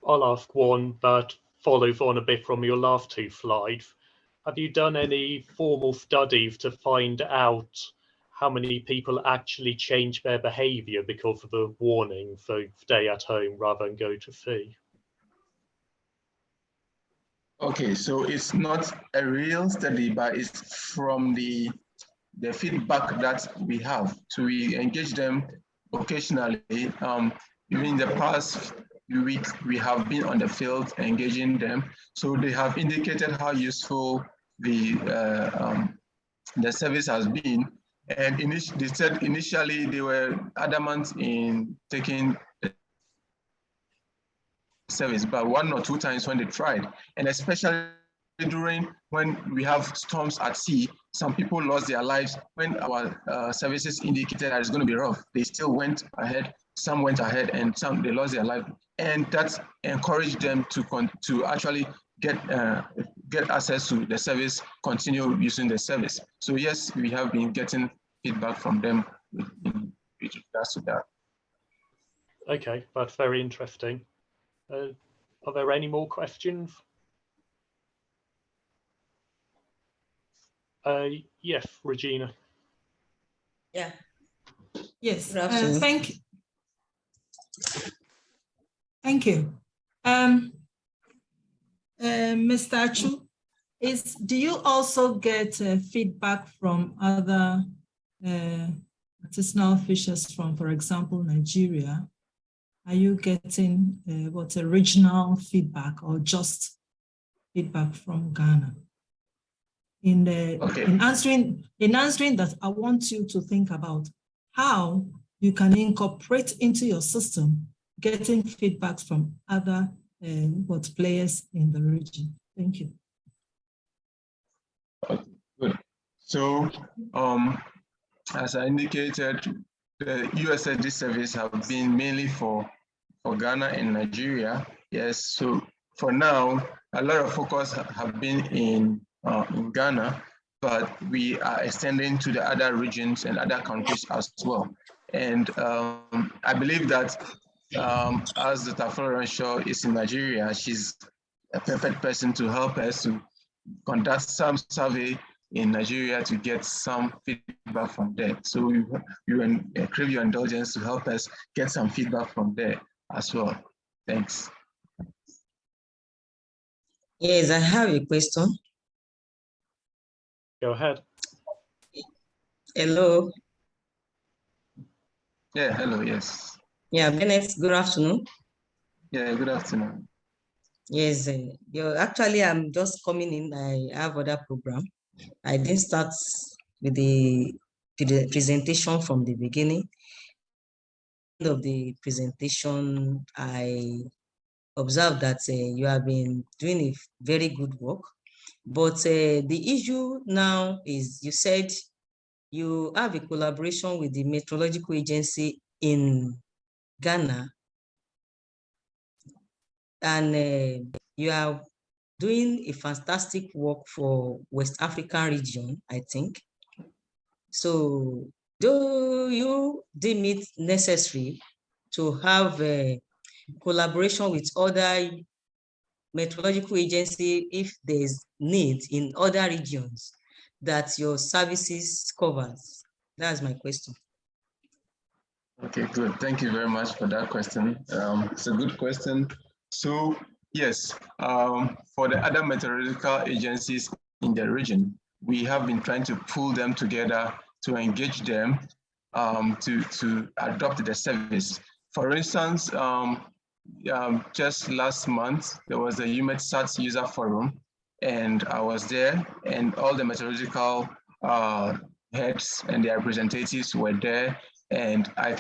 I'll ask one that follows on a bit from your last two slides. Have you done any formal studies to find out how many people actually change their behavior because of the warning, so stay at home rather than go to sea? Okay, so it's not a real study, but it's from the feedback that we have. So we engage them occasionally. Even in the past weeks, we have been on the field engaging them. So they have indicated how useful the service has been. And they said initially they were adamant in taking the service, but one or two times when they tried, and especially during when we have storms at sea, some people lost their lives when our services indicated that it's going to be rough. They still went ahead, some went ahead, and some they lost their life, and that encouraged them to actually get access to the service, continue using the service. So yes, we have been getting feedback from them with regards to that. Okay, that's very interesting. Are there any more questions? Yes, Regina. Yeah. Yes. Thank you. Mr. Achu, do you also get feedback from other artisanal fishers from, for example, Nigeria? Are you getting regional feedback or just feedback from Ghana? In answering that, I want you to think about how you can incorporate into your system getting feedback from other players in the region? Thank you. Good. So, as I indicated, the USSD service have been mainly for Ghana and Nigeria. Yes. So for now, a lot of focus have been in Ghana, but we are extending to the other regions and other countries as well. And I believe that as Dr. Florence Shaw is in Nigeria, she's a perfect person to help us to conduct some survey in Nigeria to get some feedback from there. So you crave your indulgence to help us get some feedback from there as well. Thanks. Yes, I have a question. Go ahead. Hello. Yeah, hello, yes. Yeah, Bennett, good afternoon. Yeah, good afternoon. Yes, actually, I'm just coming in. I have other program. I didn't start with the presentation from the beginning. End of the presentation, I observed that you have been doing a very good work. But the issue now is, you said you have a collaboration with the meteorological agency in Ghana, and you are doing a fantastic work for West African region, I think. So do you deem it necessary to have a collaboration with other meteorological agency if there's need in other regions that your services covers? That's my question. Okay, good. Thank you very much for that question. It's a good question. So yes, for the other meteorological agencies in the region, we have been trying to pull them together to engage them to adopt the service. For instance, just last month, there was a UMETSAT user forum, and I was there, and all the meteorological heads and their representatives were there, and I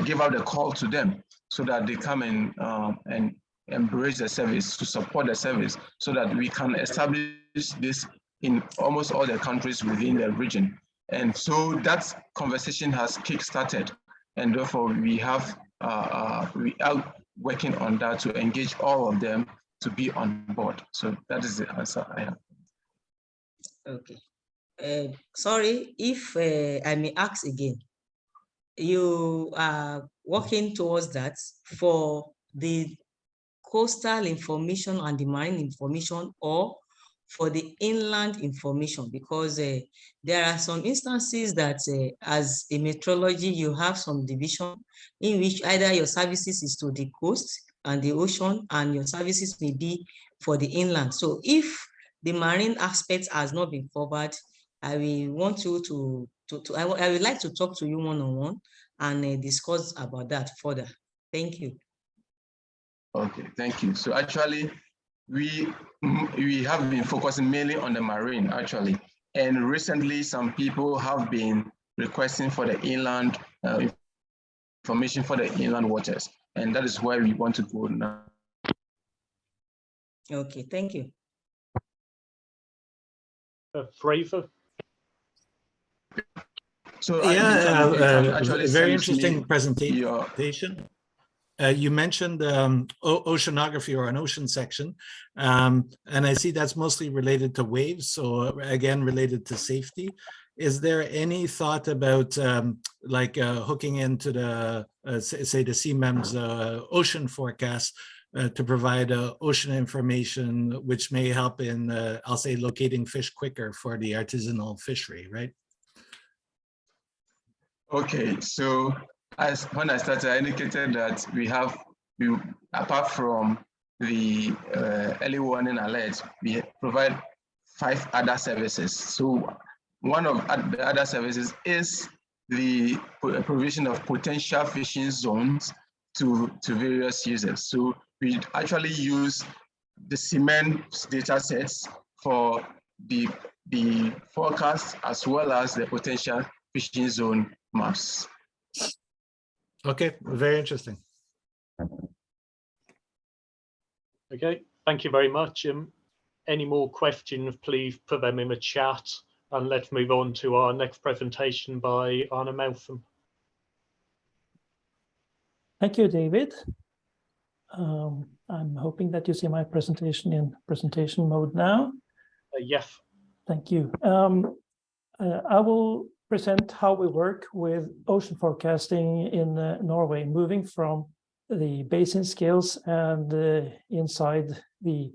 gave out a call to them so that they come and embrace the service, to support the service, so that we can establish this in almost all the countries within the region. And so that conversation has kick-started, and therefore we are working on that to engage all of them to be on board. So that is the answer I have. Okay. Sorry, if I may ask again, you are working towards that for the coastal information and the marine information, or for the inland information? Because there are some instances that as a meteorology, you have some division in which either your services is to the coast and the ocean, and your services may be for the inland. So if the marine aspect has not been covered, I will want you I would like to talk to you one-on-one and discuss about that further. Thank you. Okay, thank you. So actually, we have been focusing mainly on the marine, actually. And recently, some people have been requesting for the inland information for the inland waters. And that is where we want to go now. Okay, thank you. Fraser? So yeah, very interesting presentation. You mentioned oceanography, or an ocean section, and I see that's mostly related to waves, so again related to safety. Is there any thought about hooking into the say the CMEM's ocean forecast to provide ocean information, which may help in I'll say locating fish quicker for the artisanal fishery, right? Okay, so when I started, I indicated that we apart from the early warning alert, we provide 5 other services. So one of the other services is the provision of potential fishing zones to various users. So we actually use the CMEM's data sets for the forecast as well as the potential fishing zone maps. Okay, very interesting. Okay, thank you very much. Any more questions, please put them in the chat, and let's move on to our next presentation by Arne Malcolm. Thank you, David. I'm hoping that you see my presentation in presentation mode now. Yes. Thank you. I will present how we work with ocean forecasting in Norway, moving from the basin scales and inside the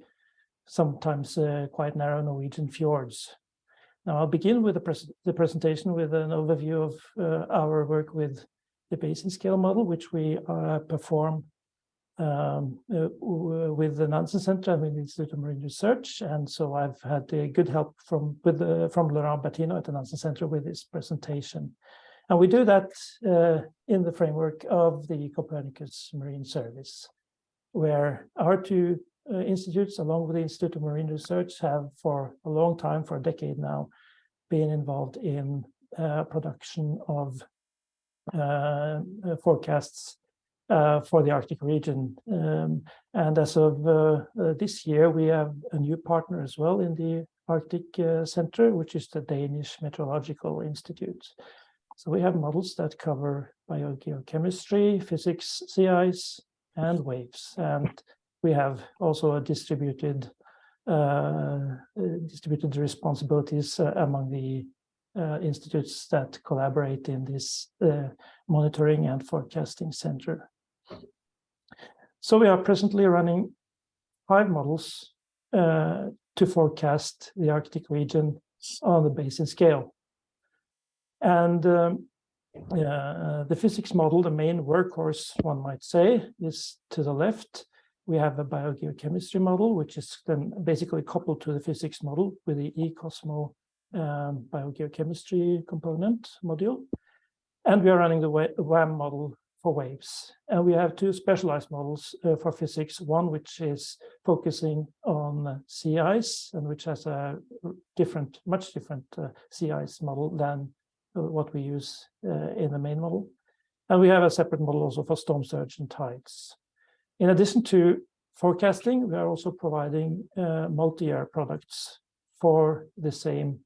sometimes quite narrow Norwegian fjords. Now I'll begin with the presentation with an overview of our work with the basin scale model, which we perform with the Nansen Center and with the Institute of Marine Research. And so I've had good help from Laurent Bertino at the Nansen Center with this presentation. And we do that in the framework of the Copernicus Marine Service, where our two institutes, along with the Institute of Marine Research, have for a long time, for a decade now, been involved in production of forecasts for the Arctic region. And as of this year, we have a new partner as well in the Arctic Center, which is the Danish Meteorological Institute. So we have models that cover biogeochemistry, physics, sea ice, and waves. And we have also a distributed responsibilities among the institutes that collaborate in this monitoring and forecasting center. So we are presently running 5 models to forecast the Arctic region on the basin scale. And the physics model, the main workhorse, one might say, is to the left. We have a biogeochemistry model, which is then basically coupled to the physics model with the eCosmo biogeochemistry component module. And we are running the WAM model for waves. And we have 2 specialized models for physics, one which is focusing on sea ice and which has a much different sea ice model than what we use in the main model. And we have a separate model also for storm surge and tides. In addition to forecasting, we are also providing multi-year products for the same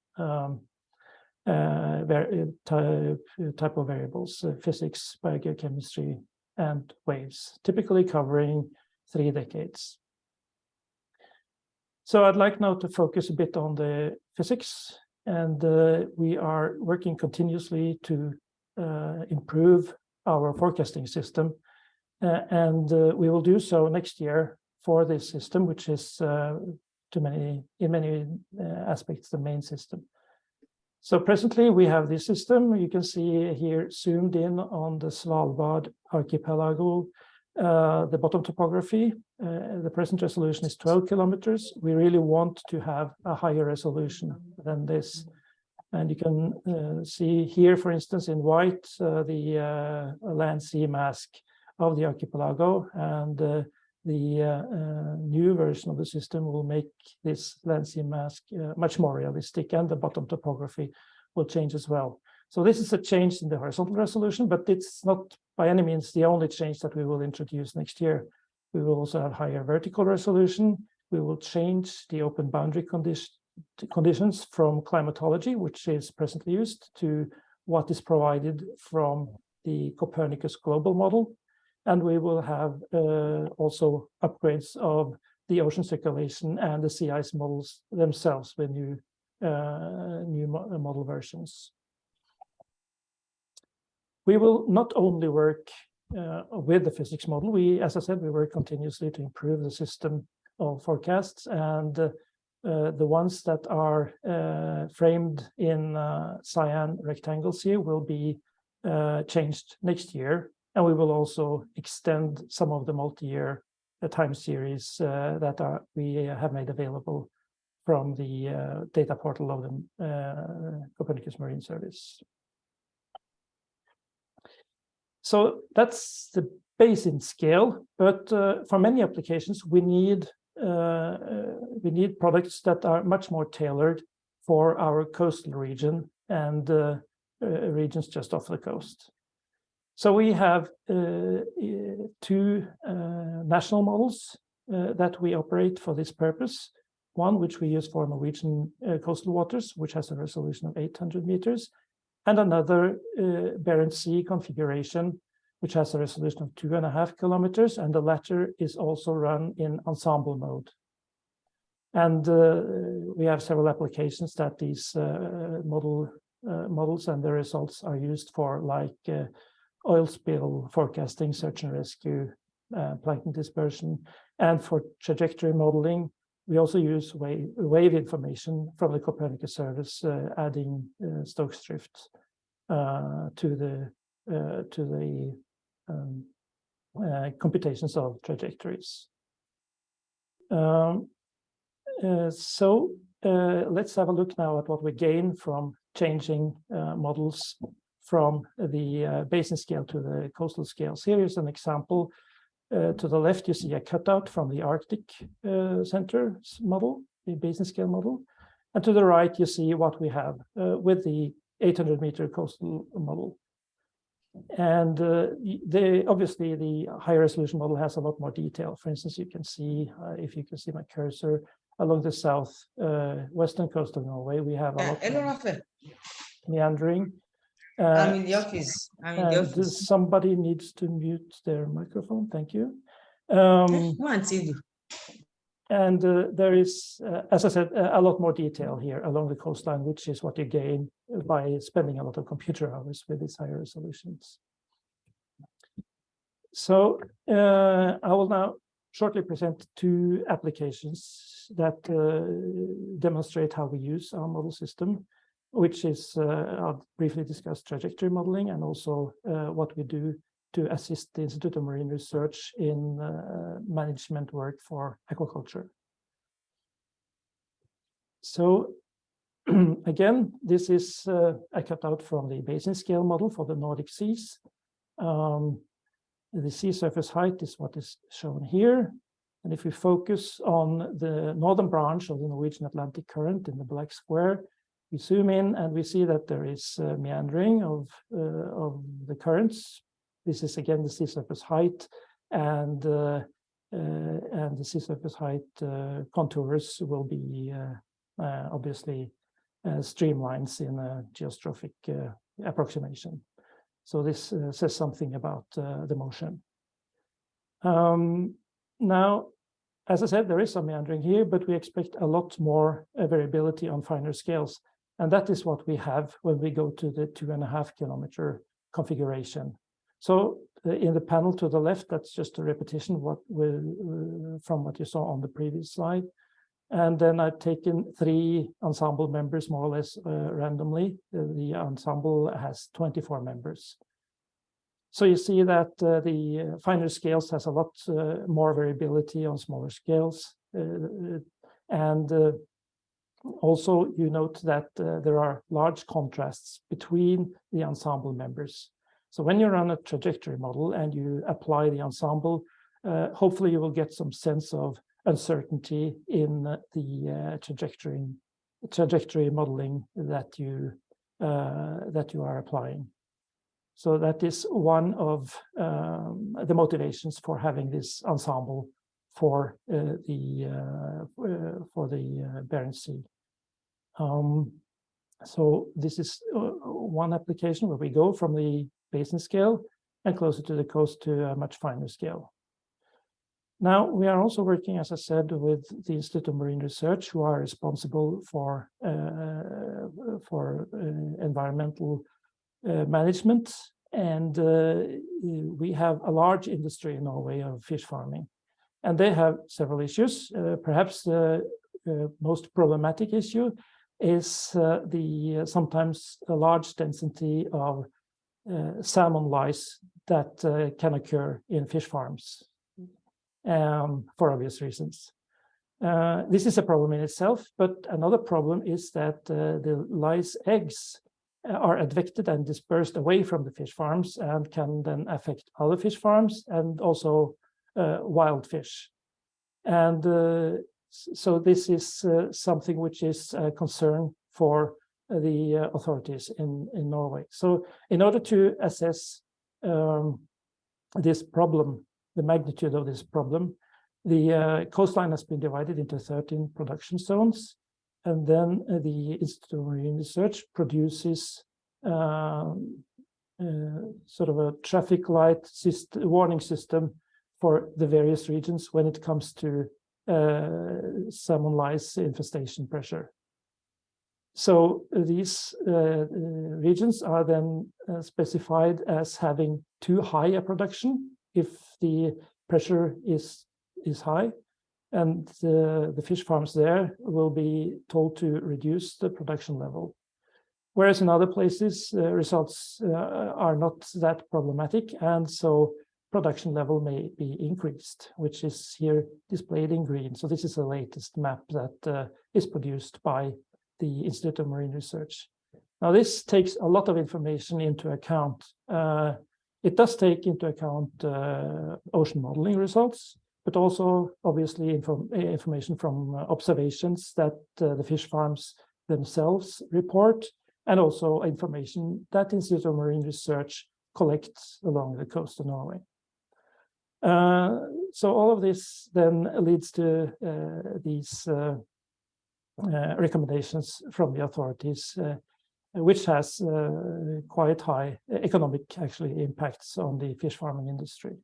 type of variables, physics, biogeochemistry, and waves, typically covering 3 decades. So I'd like now to focus a bit on the physics, and we are working continuously to improve our forecasting system, and we will do so next year for this system, which is in many aspects the main system. So presently we have this system. You can see here zoomed in on the Svalbard archipelago, the bottom topography. The present resolution is 12 kilometers. We really want to have a higher resolution than this. And you can see here, for instance, in white, the land sea mask of the archipelago, and the new version of the system will make this land sea mask much more realistic, and the bottom topography will change as well. So this is a change in the horizontal resolution, but it's not by any means the only change that we will introduce next year. We will also have higher vertical resolution. We will change the open boundary conditions from climatology, which is presently used, to what is provided from the Copernicus global model. And we will have also upgrades of the ocean circulation and the sea ice models themselves with new model versions. We will not only work with the physics model. As I said, we work continuously to improve the system of forecasts, and the ones that are framed in cyan rectangles here will be changed next year. And we will also extend some of the multi-year time series that we have made available from the data portal of the Copernicus Marine Service. So that's the basin scale, but for many applications, we need products that are much more tailored for our coastal region and regions just off the coast. So we have 2 national models that we operate for this purpose. One which we use for Norwegian coastal waters, which has a resolution of 800 meters, and another Barents Sea configuration, which has a resolution of 2.5 kilometers, and the latter is also run in ensemble mode. And we have several applications that these models and the results are used for, like oil spill forecasting, search and rescue, plankton dispersion, and for trajectory modeling. We also use wave information from the Copernicus service, adding Stokes drift to the computations of trajectories. So let's have a look now at what we gain from changing models from the basin scale to the coastal scales. Here is an example. To the left, you see a cutout from the Arctic Center model, the basin scale model. And to the right, you see what we have with the 800-meter coastal model. And obviously, the high resolution model has a lot more detail. For instance, you can see, if you can see my cursor, along the south western coast of Norway, we have a lot of meandering. I'm in the office. Somebody needs to mute their microphone. Thank you. And there is, as I said, a lot more detail here along the coastline, which is what you gain by spending a lot of computer hours with these higher resolutions. So I will now shortly present two applications that demonstrate how we use our model system, which is, I'll briefly discuss trajectory modeling and also what we do to assist the Institute of Marine Research in management work for aquaculture. So again, this is a cutout from the basin scale model for the Nordic seas. The sea surface height is what is shown here. And if we focus on the northern branch of the Norwegian Atlantic Current in the black square, we zoom in and we see that there is meandering of the currents. This is again the sea surface height, and the sea surface height contours will be obviously streamlines in a geostrophic approximation. So this says something about the motion. Now, as I said, there is some meandering here, but we expect a lot more variability on finer scales. And that is what we have when we go to the 2.5 kilometer configuration. So in the panel to the left, that's just a repetition from what you saw on the previous slide. And then I've taken 3 ensemble members more or less randomly. The ensemble has 24 members. So you see that the finer scales has a lot more variability on smaller scales. And also you note that there are large contrasts between the ensemble members. So when you run a trajectory model and you apply the ensemble, hopefully you will get some sense of uncertainty in the trajectory modeling that you are applying. So that is one of the motivations for having this ensemble for the Barents Sea. So this is one application where we go from the basin scale and closer to the coast to a much finer scale. Now, we are also working, as I said, with the Institute of Marine Research, who are responsible for environmental management. And we have a large industry in Norway of fish farming. And they have several issues. Perhaps the most problematic issue is sometimes a large density of salmon lice that can occur in fish farms. For obvious reasons. This is a problem in itself, but another problem is that the lice eggs are advected and dispersed away from the fish farms and can then affect other fish farms and also wild fish. And so this is something which is a concern for the authorities in Norway. So in order to assess this problem, the magnitude of this problem, The coastline has been divided into 13 production zones, and then the Institute of Marine Research produces sort of a traffic light warning system for the various regions when it comes to salmon lice infestation pressure. So these regions are then specified as having too high a production if the pressure is high, and the fish farms there will be told to reduce the production level. Whereas in other places, results are not that problematic, and so production level may be increased, which is here displayed in green. So this is the latest map that is produced by the Institute of Marine Research. Now, this takes a lot of information into account. It does take into account ocean modeling results, but also obviously information from observations that the fish farms themselves report, and also information that Institute of Marine Research collects along the coast of Norway. So all of this then leads to these recommendations from the authorities, which has quite high economic actually impacts on the fish farming industry.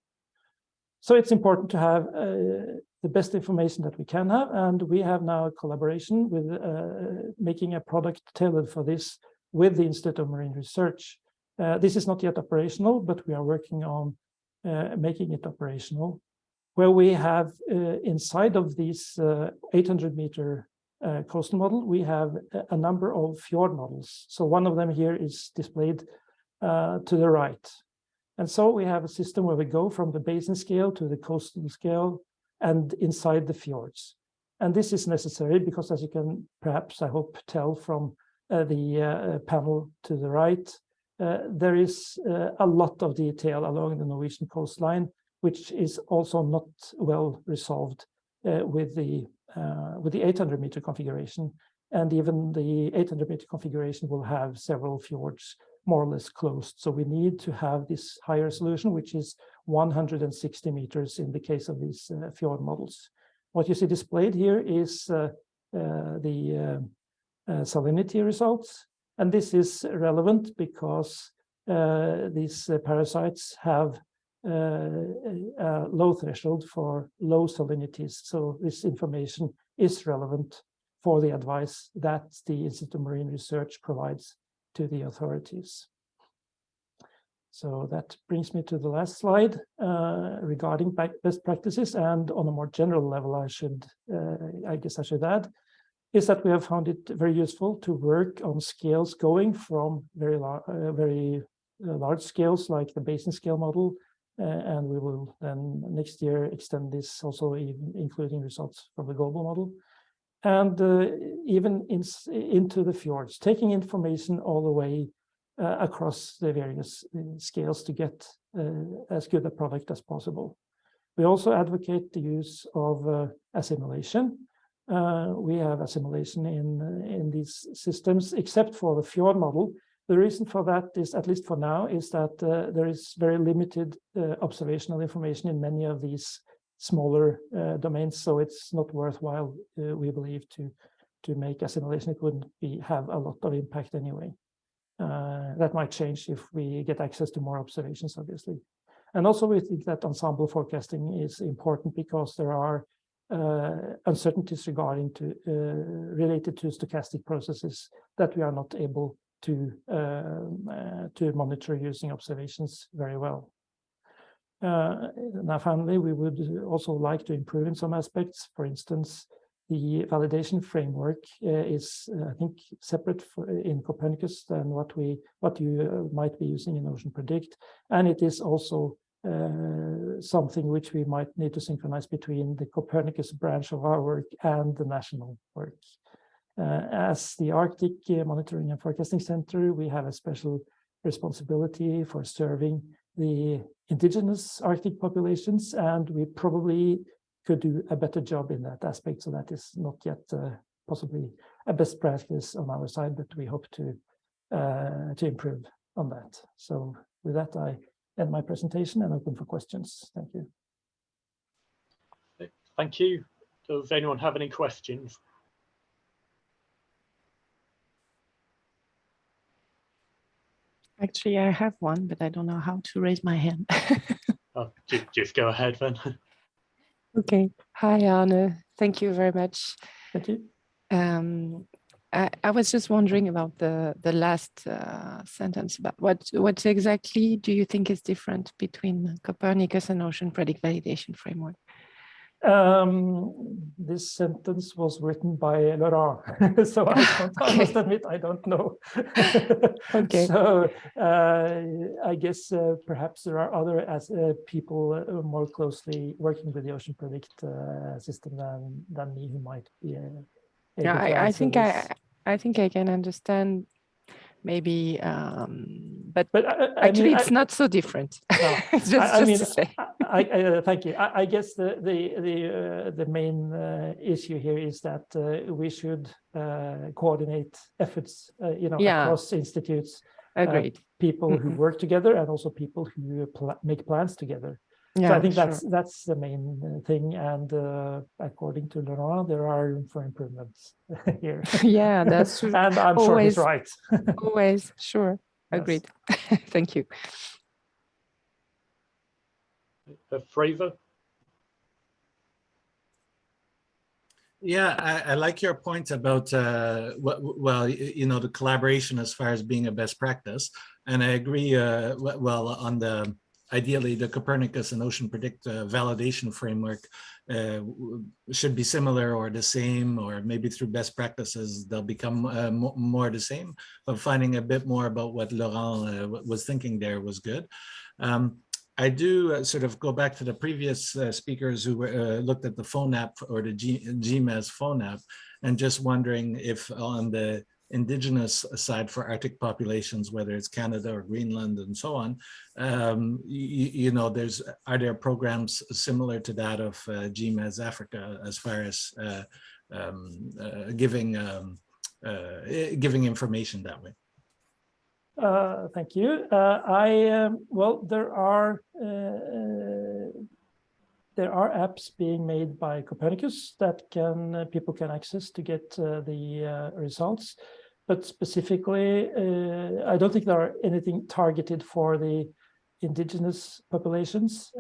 So it's important to have the best information that we can have, and we have now a collaboration with making a product tailored for this with the Institute of Marine Research. This is not yet operational, but we are working on making it operational, where we have inside of these 800-meter coastal model, we have a number of fjord models. So one of them here is displayed to the right. And so we have a system where we go from the basin scale to the coastal scale and inside the fjords. And this is necessary because, as you can perhaps, I hope, tell from the panel to the right, there is a lot of detail along the Norwegian coastline, which is also not well resolved with the 800-meter configuration. And even the 800-meter configuration will have several fjords more or less closed. So we need to have this higher resolution, which is 160 meters in the case of these fjord models. What you see displayed here is the salinity results. And this is relevant because these parasites have a low threshold for low salinities. So this information is relevant for the advice that the Institute of Marine Research provides to the authorities. So that brings me to the last slide regarding best practices. And on a more general level, I guess I should add, is that we have found it very useful to work on scales going from very large scales like the basin scale model, and we will then next year extend this also including results from the global model, and even into the fjords, taking information all the way across the various scales to get as good a product as possible. We also advocate the use of assimilation. We have assimilation in these systems, except for the fjord model. The reason for that is, at least for now, is that there is very limited observational information in many of these smaller domains, so it's not worthwhile, we believe, to make assimilation. It wouldn't have a lot of impact anyway. That might change if we get access to more observations, obviously. And also we think that ensemble forecasting is important because there are uncertainties related to stochastic processes that we are not able to monitor using observations very well. Now, finally, we would also like to improve in some aspects. For instance, the validation framework is, I think, separate in Copernicus than what you might be using in Ocean Predict, and it is also something which we might need to synchronize between the Copernicus branch of our work and the national work. As the Arctic Monitoring and Forecasting Center, we have a special responsibility for serving the indigenous Arctic populations, and we probably could do a better job in that aspect. So that is not yet possibly a best practice on our side, but we hope to improve on that. So with that, I end my presentation and open for questions. Thank you. Thank you. Does anyone have any questions? Actually, I have one, but I don't know how to raise my hand. Just go ahead then. Okay. Hi, Arne. Thank you very much. Thank you. I was just wondering about the last sentence about what exactly do you think is different between Copernicus and Ocean Predict Validation Framework? This sentence was written by Laurent, so I must admit I don't know. Okay. So I guess perhaps there are other people more closely working with the Ocean Predict system than me who might be able to answer this. I think I can understand maybe, but actually it's not so different. No, just to say. Thank you. I guess the main issue here is that we should coordinate efforts, across institutes. Agreed. People who work together and also people who make plans together. Yeah, so I think sure. that's the main thing. And according to Laurent, there are room for improvements here. Yeah, that's true. And I'm sure he's right. Always, sure. Agreed. Thank you. Fraser? Yeah, I like your point about, the collaboration as far as being a best practice. And I agree, on ideally, the Copernicus and Ocean Predict validation framework should be similar or the same, or maybe through best practices, they'll become more the same. But finding a bit more about what Laurent was thinking there was good. I do sort of go back to the previous speakers who looked at the phone app or the GMES phone app, and just wondering if on the indigenous side for Arctic populations, whether it's Canada or Greenland and so on, are there programs similar to that of GMES Africa as far as giving information that way? Thank you. There are apps being made by Copernicus that people can access to get the results. But specifically, I don't think there are anything targeted for the indigenous populations.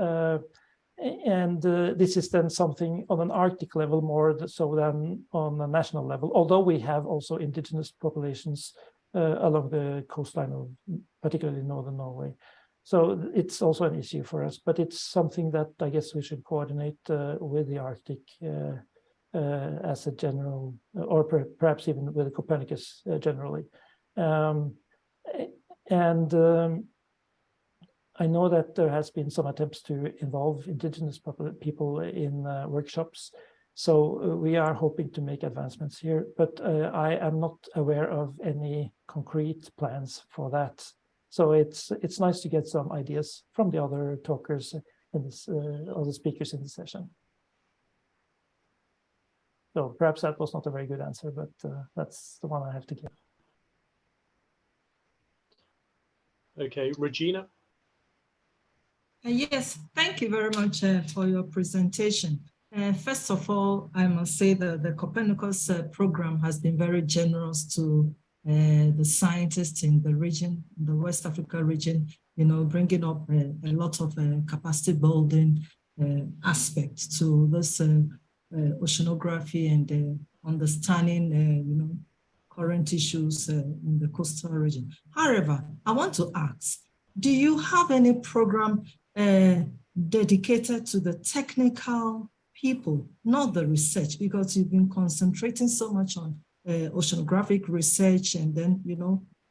This is then something on an Arctic level more so than on a national level, although we have also indigenous populations along the coastline of particularly northern Norway. So it's also an issue for us, but it's something that I guess we should coordinate with the Arctic as a general, or perhaps even with Copernicus generally. I know that there has been some attempts to involve indigenous people in workshops. So we are hoping to make advancements here, but I am not aware of any concrete plans for that. So it's nice to get some ideas from the other talkers in this, other speakers in the session. So perhaps that was not a very good answer, but that's the one I have to give. Okay, Regina. Yes, thank you very much for your presentation. First of all, I must say that the Copernicus program has been very generous to the scientists in the region, the West Africa region, bringing up a lot of capacity building aspects to this oceanography and understanding, current issues in the coastal region. However, I want to ask, do you have any program dedicated to the technical people, not the research, because you've been concentrating so much on oceanographic research and then,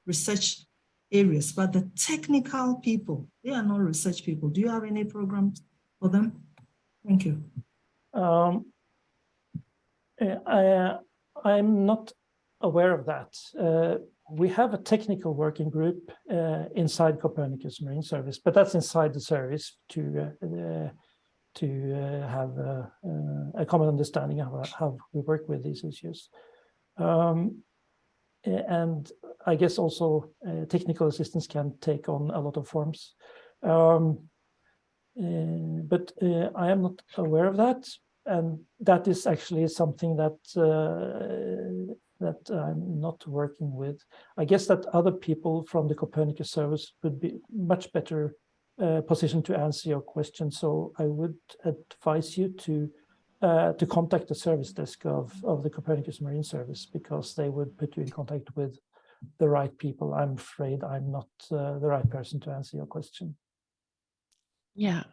research areas, but the technical people, they are not research people. Do you have any programs for them? Thank you. I'm not aware of that. We have a technical working group inside Copernicus Marine Service, but that's inside the service to have a common understanding of how we work with these issues. And I guess also technical assistance can take on a lot of forms. But I am not aware of that. and that is actually something that that I'm not working with. I guess that other people from the Copernicus service would be much better positioned to answer your question. So I would advise you to contact the service desk of the Copernicus Marine Service, because they would put you in contact with the right people. I'm afraid I'm not the right person to answer your question. Yeah,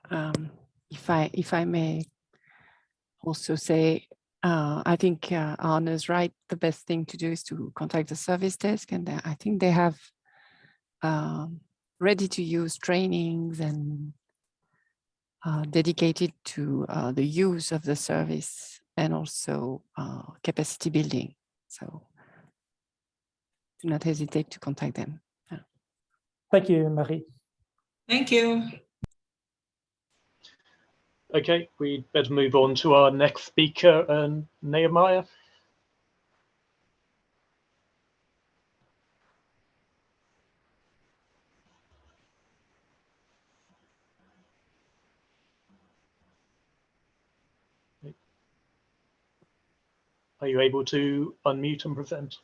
if I may also say, I think Arne is right. The best thing to do is to contact the service desk, and I think they have ready-to-use trainings and dedicated to the use of the service, and also capacity building. So do not hesitate to contact them. Yeah. Thank you, Marie. Thank you. Okay, we'd better move on to our next speaker, Nehemiah. Are you able to unmute and present?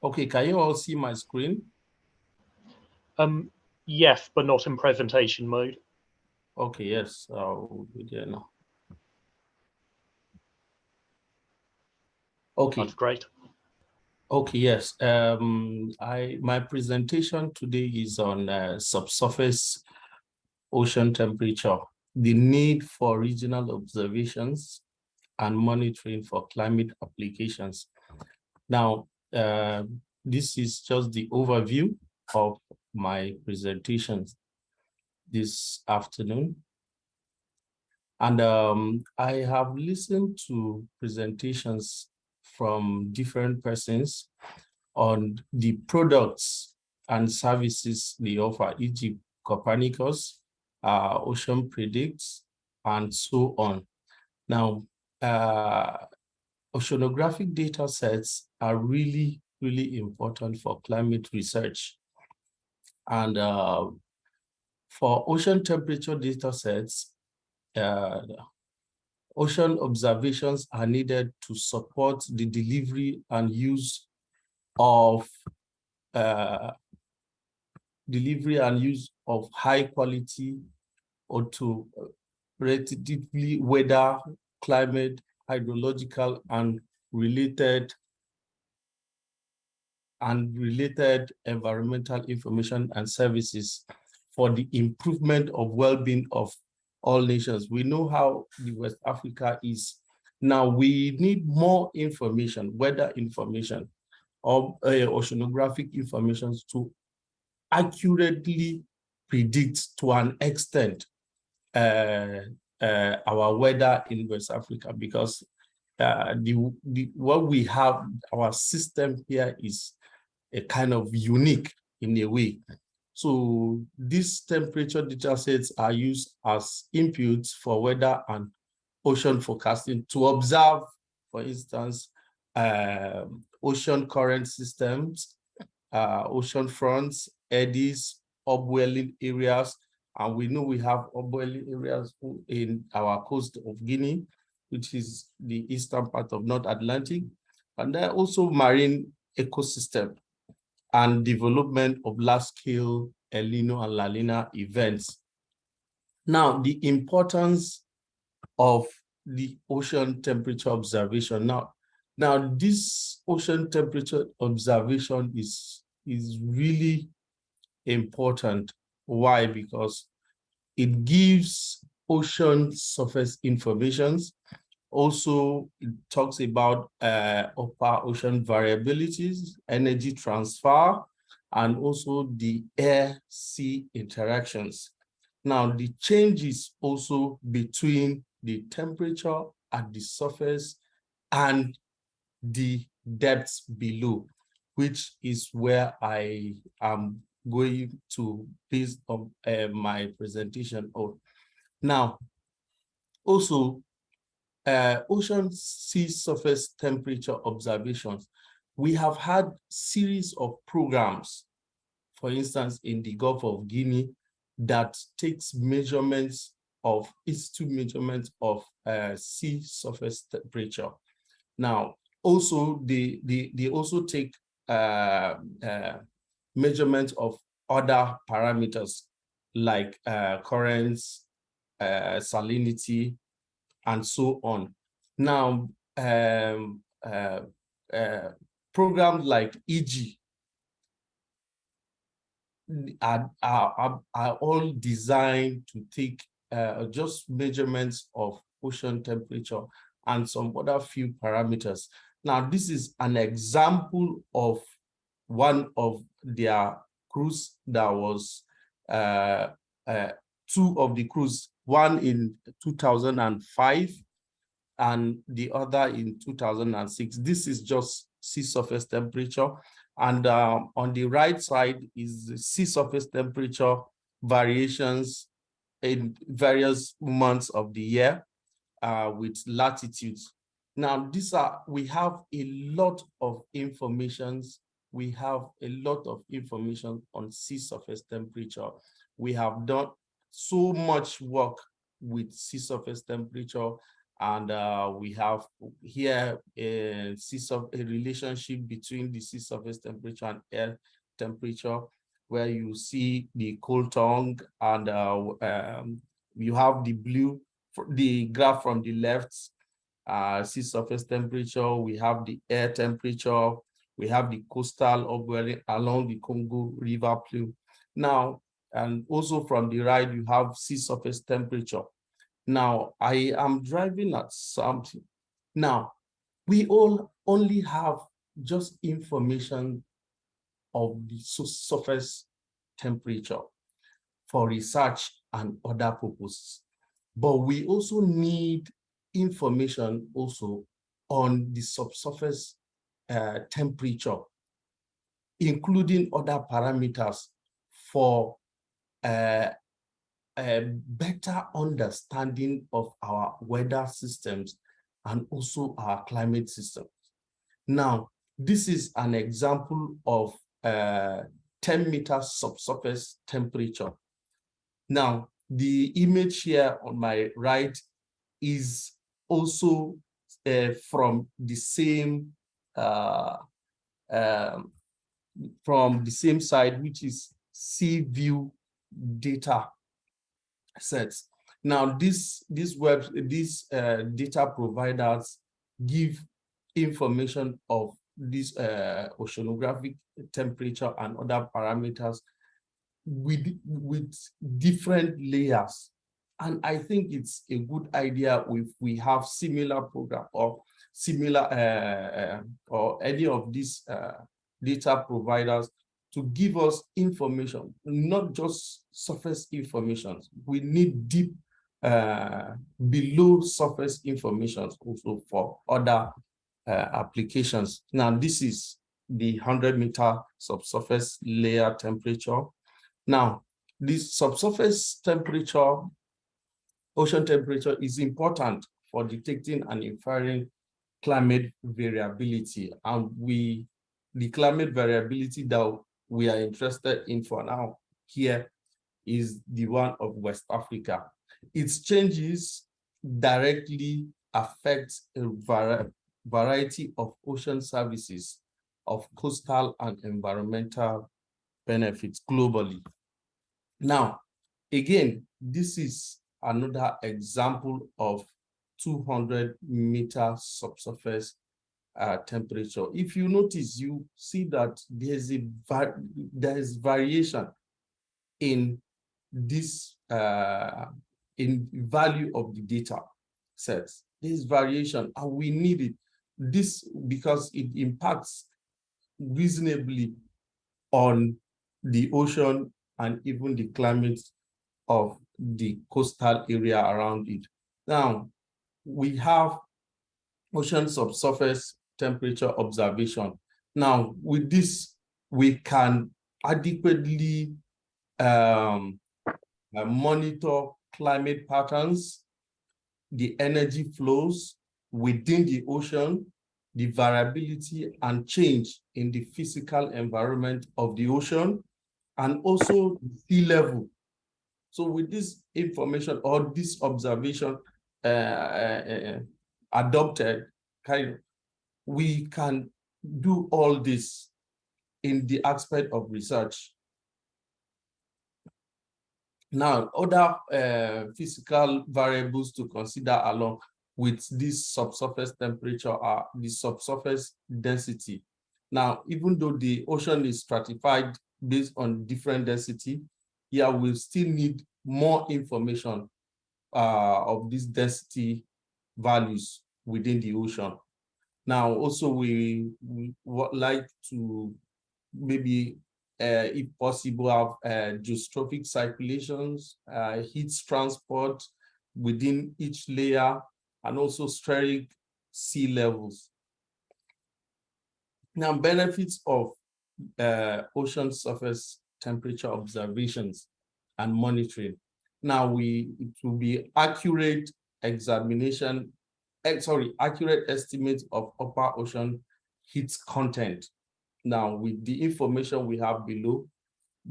Okay, can you all see my screen? Yes, but not in presentation mode. Okay, yes, I'll be there now. Okay. That's great. Okay, yes. My presentation today is on subsurface ocean temperature, the need for regional observations and monitoring for climate applications. Now, this is just the overview of my presentation this afternoon. And I have listened to presentations from different persons on the products and services they offer, e.g. Copernicus, Ocean Predicts, and so on. Now, oceanographic data sets are really, really important for climate research. And for ocean temperature data sets, ocean observations are needed to support the delivery and use of high quality or to relatively weather, climate, hydrological, and related environmental information and services for the improvement of well-being of all nations. We know how the West Africa is. Now we need more information, weather information, or oceanographic information to accurately predict to an extent our weather in West Africa, because what we have, our system here is a kind of unique in a way. So these temperature data sets are used as inputs for weather and ocean forecasting to observe, for instance, ocean current systems, ocean fronts, eddies, upwelling areas. And we know we have upwelling areas in our coast of Guinea, which is the eastern part of North Atlantic. And then also marine ecosystem and development of large-scale El Nino and La Nina events. Now, the importance of the ocean temperature observation. Now this ocean temperature observation is really important. Why? Because it gives ocean surface informations. Also, it talks about upper ocean variabilities, energy transfer, and also the air-sea interactions. Now, the changes also between the temperature at the surface and the depths below, which is where I am going to base on my presentation on. Now, also, ocean sea surface temperature observations, we have had series of programs, for instance, in the Gulf of Guinea, that takes measurements of measurements of sea surface temperature. Now, also they also take measurements of other parameters like currents, salinity, and so on. Now, programs like EG are all designed to take just measurements of ocean temperature and some other few parameters. Now, this is an example of one of their cruise that was two of the cruise, one in 2005 and the other in 2006. This is just sea surface temperature. And on the right side is the sea surface temperature variations in various months of the year with latitudes. Now, we have a lot of information. We have a lot of information on sea surface temperature. We have done so much work with sea surface temperature, and we have here a relationship between the sea surface temperature and air temperature, where you see the cold tongue, and you have the graph from the left, sea surface temperature. We have the air temperature. We have the coastal upwelling along the Congo River Plain. Now, and also from the right, you have sea surface temperature. Now, I am driving at something. Now, we all only have just information of the surface temperature for research and other purposes. But we also need information also on the subsurface temperature, including other parameters for a better understanding of our weather systems and also our climate systems. Now, this is an example of 10-meter subsurface temperature. Now, the image here on my right is also from the same side, which is Sea View data sets. Now, these data providers give information of this oceanographic temperature and other parameters with different layers. And I think it's a good idea if we have similar program or similar or any of these data providers to give us information, not just surface information. We need deep below surface information also for other applications. Now, this is the 100-meter subsurface layer temperature. Now, this subsurface temperature, ocean temperature, is important for detecting and inferring climate variability. And the climate variability that we are interested in for now here is the one of West Africa. Its changes directly affect a variety of ocean services of coastal and environmental benefits globally. Now, again, this is another example of 200-meter subsurface temperature. If you notice, you see that there is variation in this in value of the data sets. There is variation, and we need it. This because it impacts reasonably on the ocean and even the climate of the coastal area around it. Now, we have ocean subsurface temperature observation. Now, with this, we can adequately monitor climate patterns, the energy flows within the ocean, the variability and change in the physical environment of the ocean, and also sea level. So with this information or this observation adopted, we can do all this in the aspect of research. Now, other physical variables to consider along with this subsurface temperature are the subsurface density. Now, even though the ocean is stratified based on different density, here we'll still need more information of these density values within the ocean. Now, also we would like to maybe, if possible, have geostrophic circulations, heat transport within each layer, and also spheric sea levels. Now, benefits of ocean surface temperature observations and monitoring. Now, it will be accurate examination, accurate estimate of upper ocean heat content. Now, with the information we have below,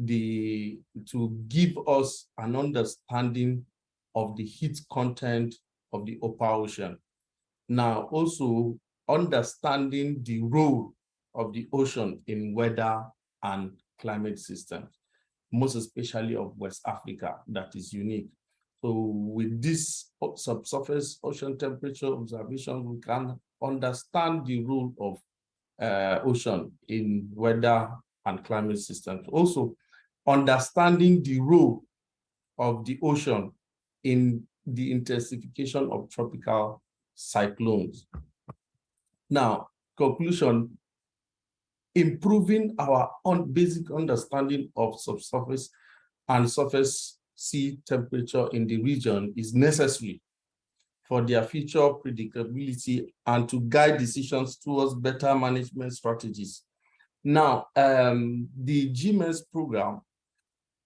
to give us an understanding of the heat content of the upper ocean. Now, also understanding the role of the ocean in weather and climate systems, most especially of West Africa, that is unique. So with this subsurface ocean temperature observation, we can understand the role of ocean in weather and climate systems. Also, understanding the role of the ocean in the intensification of tropical cyclones. Now, conclusion, improving our basic understanding of subsurface and surface sea temperature in the region is necessary for their future predictability and to guide decisions towards better management strategies. Now, the GMS program,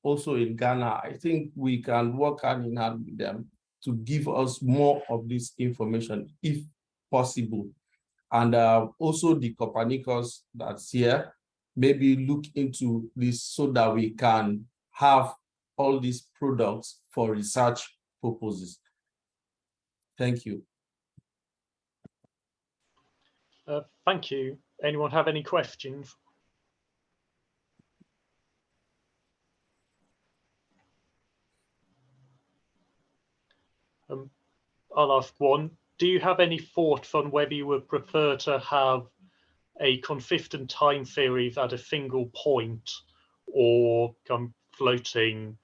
also in Ghana, I think we can work hand in hand with them to give us more of this information, if possible. And also the Copernicus that's here, maybe look into this so that we can have all these products for research purposes. Thank you. Thank you. Anyone have any questions? I'll ask one. Do you have any thoughts on whether you would prefer to have a consistent time series at a single point, or floating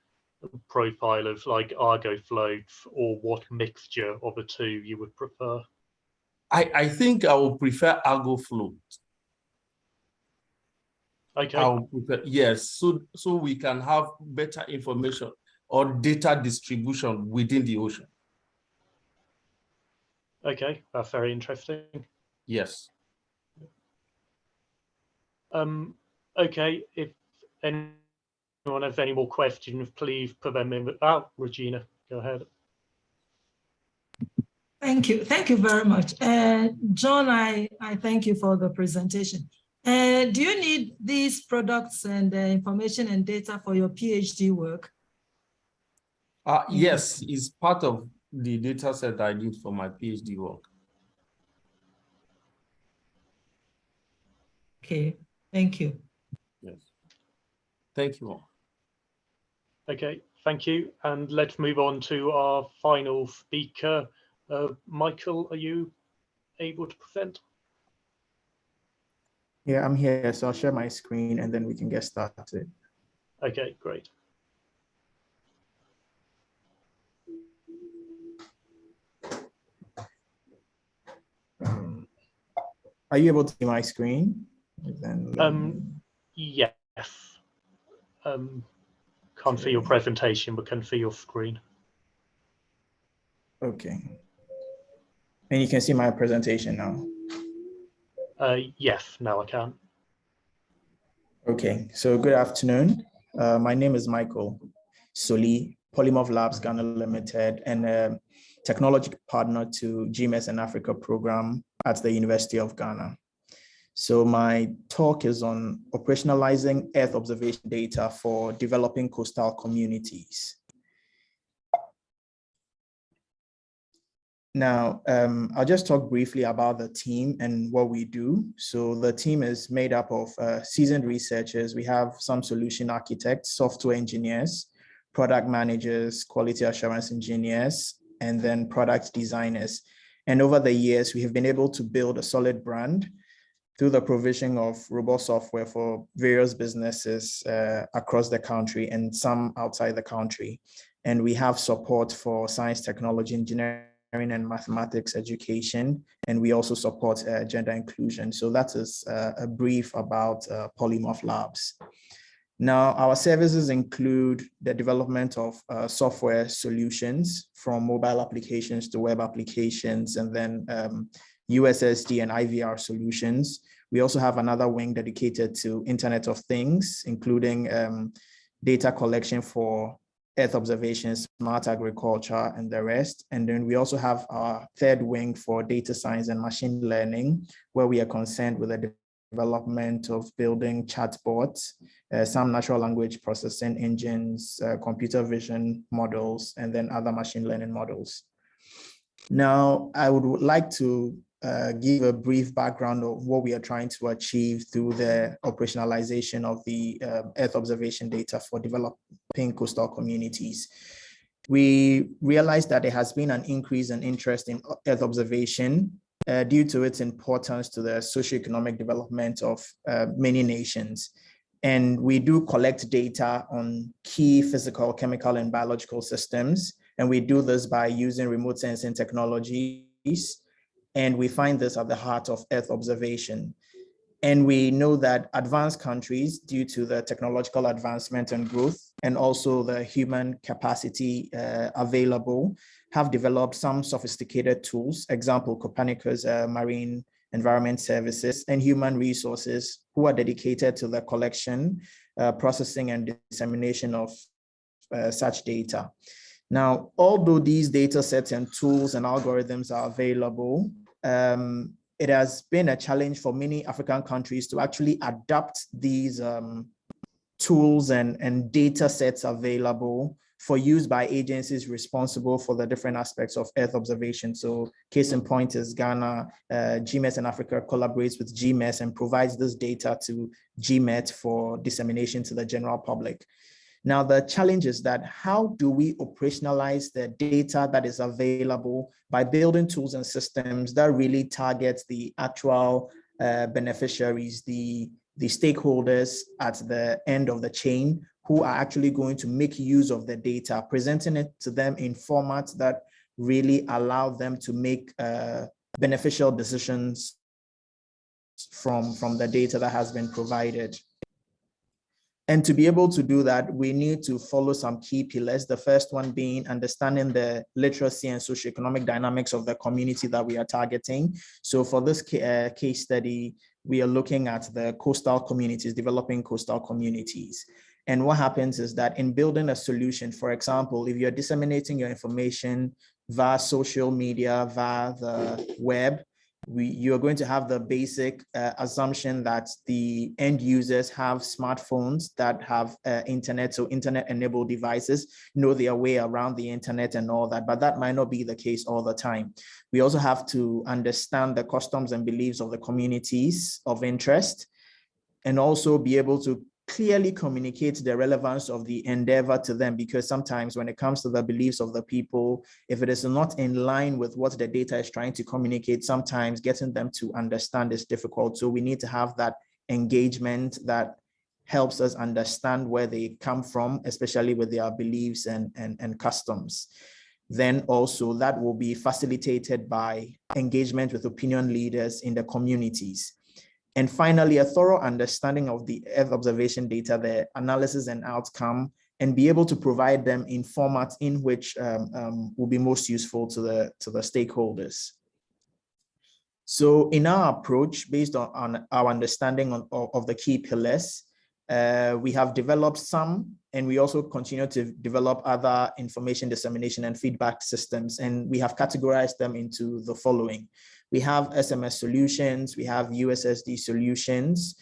profile of like Argo floats, or what mixture of the two you would prefer? I think I would prefer Argo float. Okay. I would prefer, yes, so we can have better information or data distribution within the ocean. Okay, that's very interesting. Yes. Okay, if anyone has any more questions, please put them in. Regina, go ahead. Thank you very much. John, I thank you for the presentation. Do you need these products and information and data for your PhD work? Yes, it's part of the data set I did for my PhD work. Okay, thank you. Yes, thank you all. Okay, thank you. And let's move on to our final speaker. Michael, are you able to present? Yeah, I'm here, so I'll share my screen and then we can get started. Okay, great. Are you able to see my screen? Yes. Can't see your presentation, but can see your screen. Okay. And you can see my presentation now? Yes, now I can. Okay, so good afternoon. My name is Michael Soli, Polymorph Labs Ghana Limited, and a technology partner to GMS and Africa program at the University of Ghana. So my talk is on operationalizing Earth observation data for developing coastal communities. Now, I'll just talk briefly about the team and what we do. So the team is made up of seasoned researchers. We have some solution architects, software engineers, product managers, quality assurance engineers, and then product designers. And over the years, we have been able to build a solid brand through the provision of robust software for various businesses across the country and some outside the country. And we have support for science, technology, engineering, and mathematics education, and we also support gender inclusion. So that is a brief about Polymorph Labs. Now, our services include the development of software solutions from mobile applications to web applications, and then USSD and IVR solutions. We also have another wing dedicated to Internet of Things, including data collection for Earth observations, smart agriculture, and the rest. And then we also have our third wing for data science and machine learning, where we are concerned with the development of building chatbots, some natural language processing engines, computer vision models, and then other machine learning models. Now, I would like to give a brief background of what we are trying to achieve through the operationalization of the Earth observation data for developing coastal communities. We realized that there has been an increase in interest in Earth observation due to its importance to the socioeconomic development of many nations. And we do collect data on key physical, chemical, and biological systems. And we do this by using remote sensing technologies. And we find this at the heart of Earth observation. And we know that advanced countries, due to the technological advancement and growth, and also the human capacity available, have developed some sophisticated tools, example, Copernicus Marine Environment Services, and human resources who are dedicated to the collection, processing, and dissemination of such data. Now, although these data sets and tools and algorithms are available, it has been a challenge for many African countries to actually adapt these tools and data sets available for use by agencies responsible for the different aspects of Earth observation. So case in point is Ghana. GMS and Africa collaborates with GMS and provides this data to GMET for dissemination to the general public. Now, the challenge is that how do we operationalize the data that is available by building tools and systems that really target the actual beneficiaries, the stakeholders at the end of the chain who are actually going to make use of the data, presenting it to them in formats that really allow them to make beneficial decisions from the data that has been provided. And to be able to do that, we need to follow some key pillars. The first one being understanding the literacy and socioeconomic dynamics of the community that we are targeting. So for this case study, we are looking at the coastal communities, developing coastal communities. And what happens is that in building a solution, for example, if you're disseminating your information via social media, via the web, you're going to have the basic assumption that the end users have smartphones that have internet, so internet-enabled devices, know their way around the internet and all that, but that might not be the case all the time. We also have to understand the customs and beliefs of the communities of interest, and also be able to clearly communicate the relevance of the endeavor to them, because sometimes when it comes to the beliefs of the people, if it is not in line with what the data is trying to communicate, sometimes getting them to understand is difficult. So we need to have that engagement that helps us understand where they come from, especially with their beliefs and customs. Then also that will be facilitated by engagement with opinion leaders in the communities. And finally, a thorough understanding of the Earth observation data, the analysis and outcome, and be able to provide them in formats in which will be most useful to the stakeholders. So in our approach, based on our understanding of the key pillars, We have developed some, and we also continue to develop other information dissemination and feedback systems. And we have categorized them into the following. We have SMS solutions, we have USSD solutions,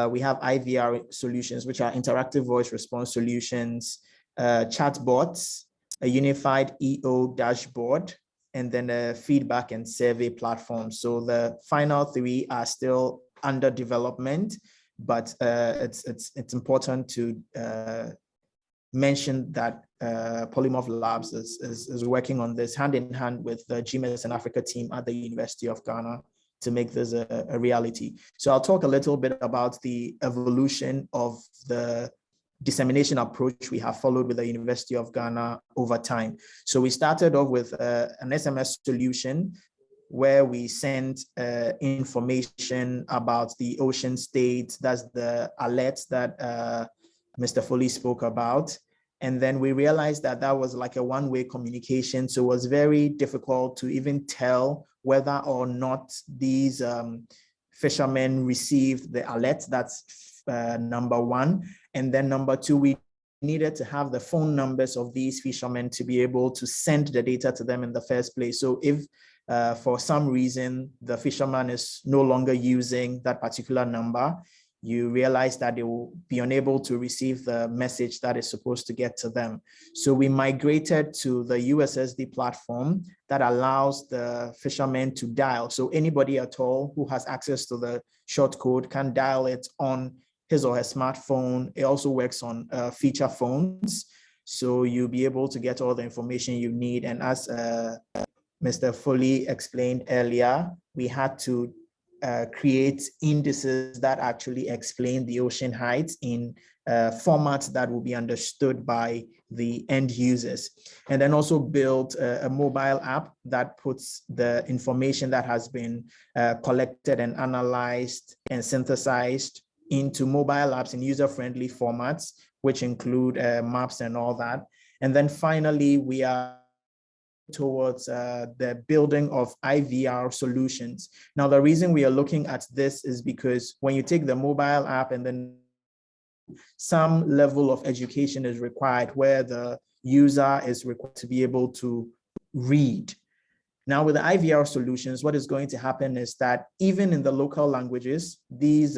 we have IVR solutions, which are interactive voice response solutions, chatbots, a unified EO dashboard, and then a feedback and survey platform. So the final three are still under development, but it's important to mention that Polymorph Labs is working on this hand in hand with the GMS and Africa team at the University of Ghana to make this a reality. So I'll talk a little bit about the evolution of the dissemination approach we have followed with the University of Ghana over time. So we started off with an SMS solution where we sent information about the ocean state. That's the alerts that Mr. Foley spoke about. And then we realized that that was like a one-way communication. So it was very difficult to even tell whether or not these fishermen received the alert. That's number one. And then number two, we needed to have the phone numbers of these fishermen to be able to send the data to them in the first place. So if for some reason the fisherman is no longer using that particular number, you realize that they will be unable to receive the message that is supposed to get to them. So we migrated to the USSD platform that allows the fishermen to dial. So anybody at all who has access to the short code can dial it on his or her smartphone. It also works on feature phones. So you'll be able to get all the information you need. And as Mr. Foley explained earlier, we had to create indices that actually explain the ocean heights in formats that will be understood by the end users. And then also build a mobile app that puts the information that has been collected and analyzed and synthesized into mobile apps in user-friendly formats, which include maps and all that. And then finally, we are towards the building of IVR solutions. Now, the reason we are looking at this is because when you take the mobile app and then some level of education is required where the user is required to be able to read. Now, with the IVR solutions, what is going to happen is that even in the local languages, these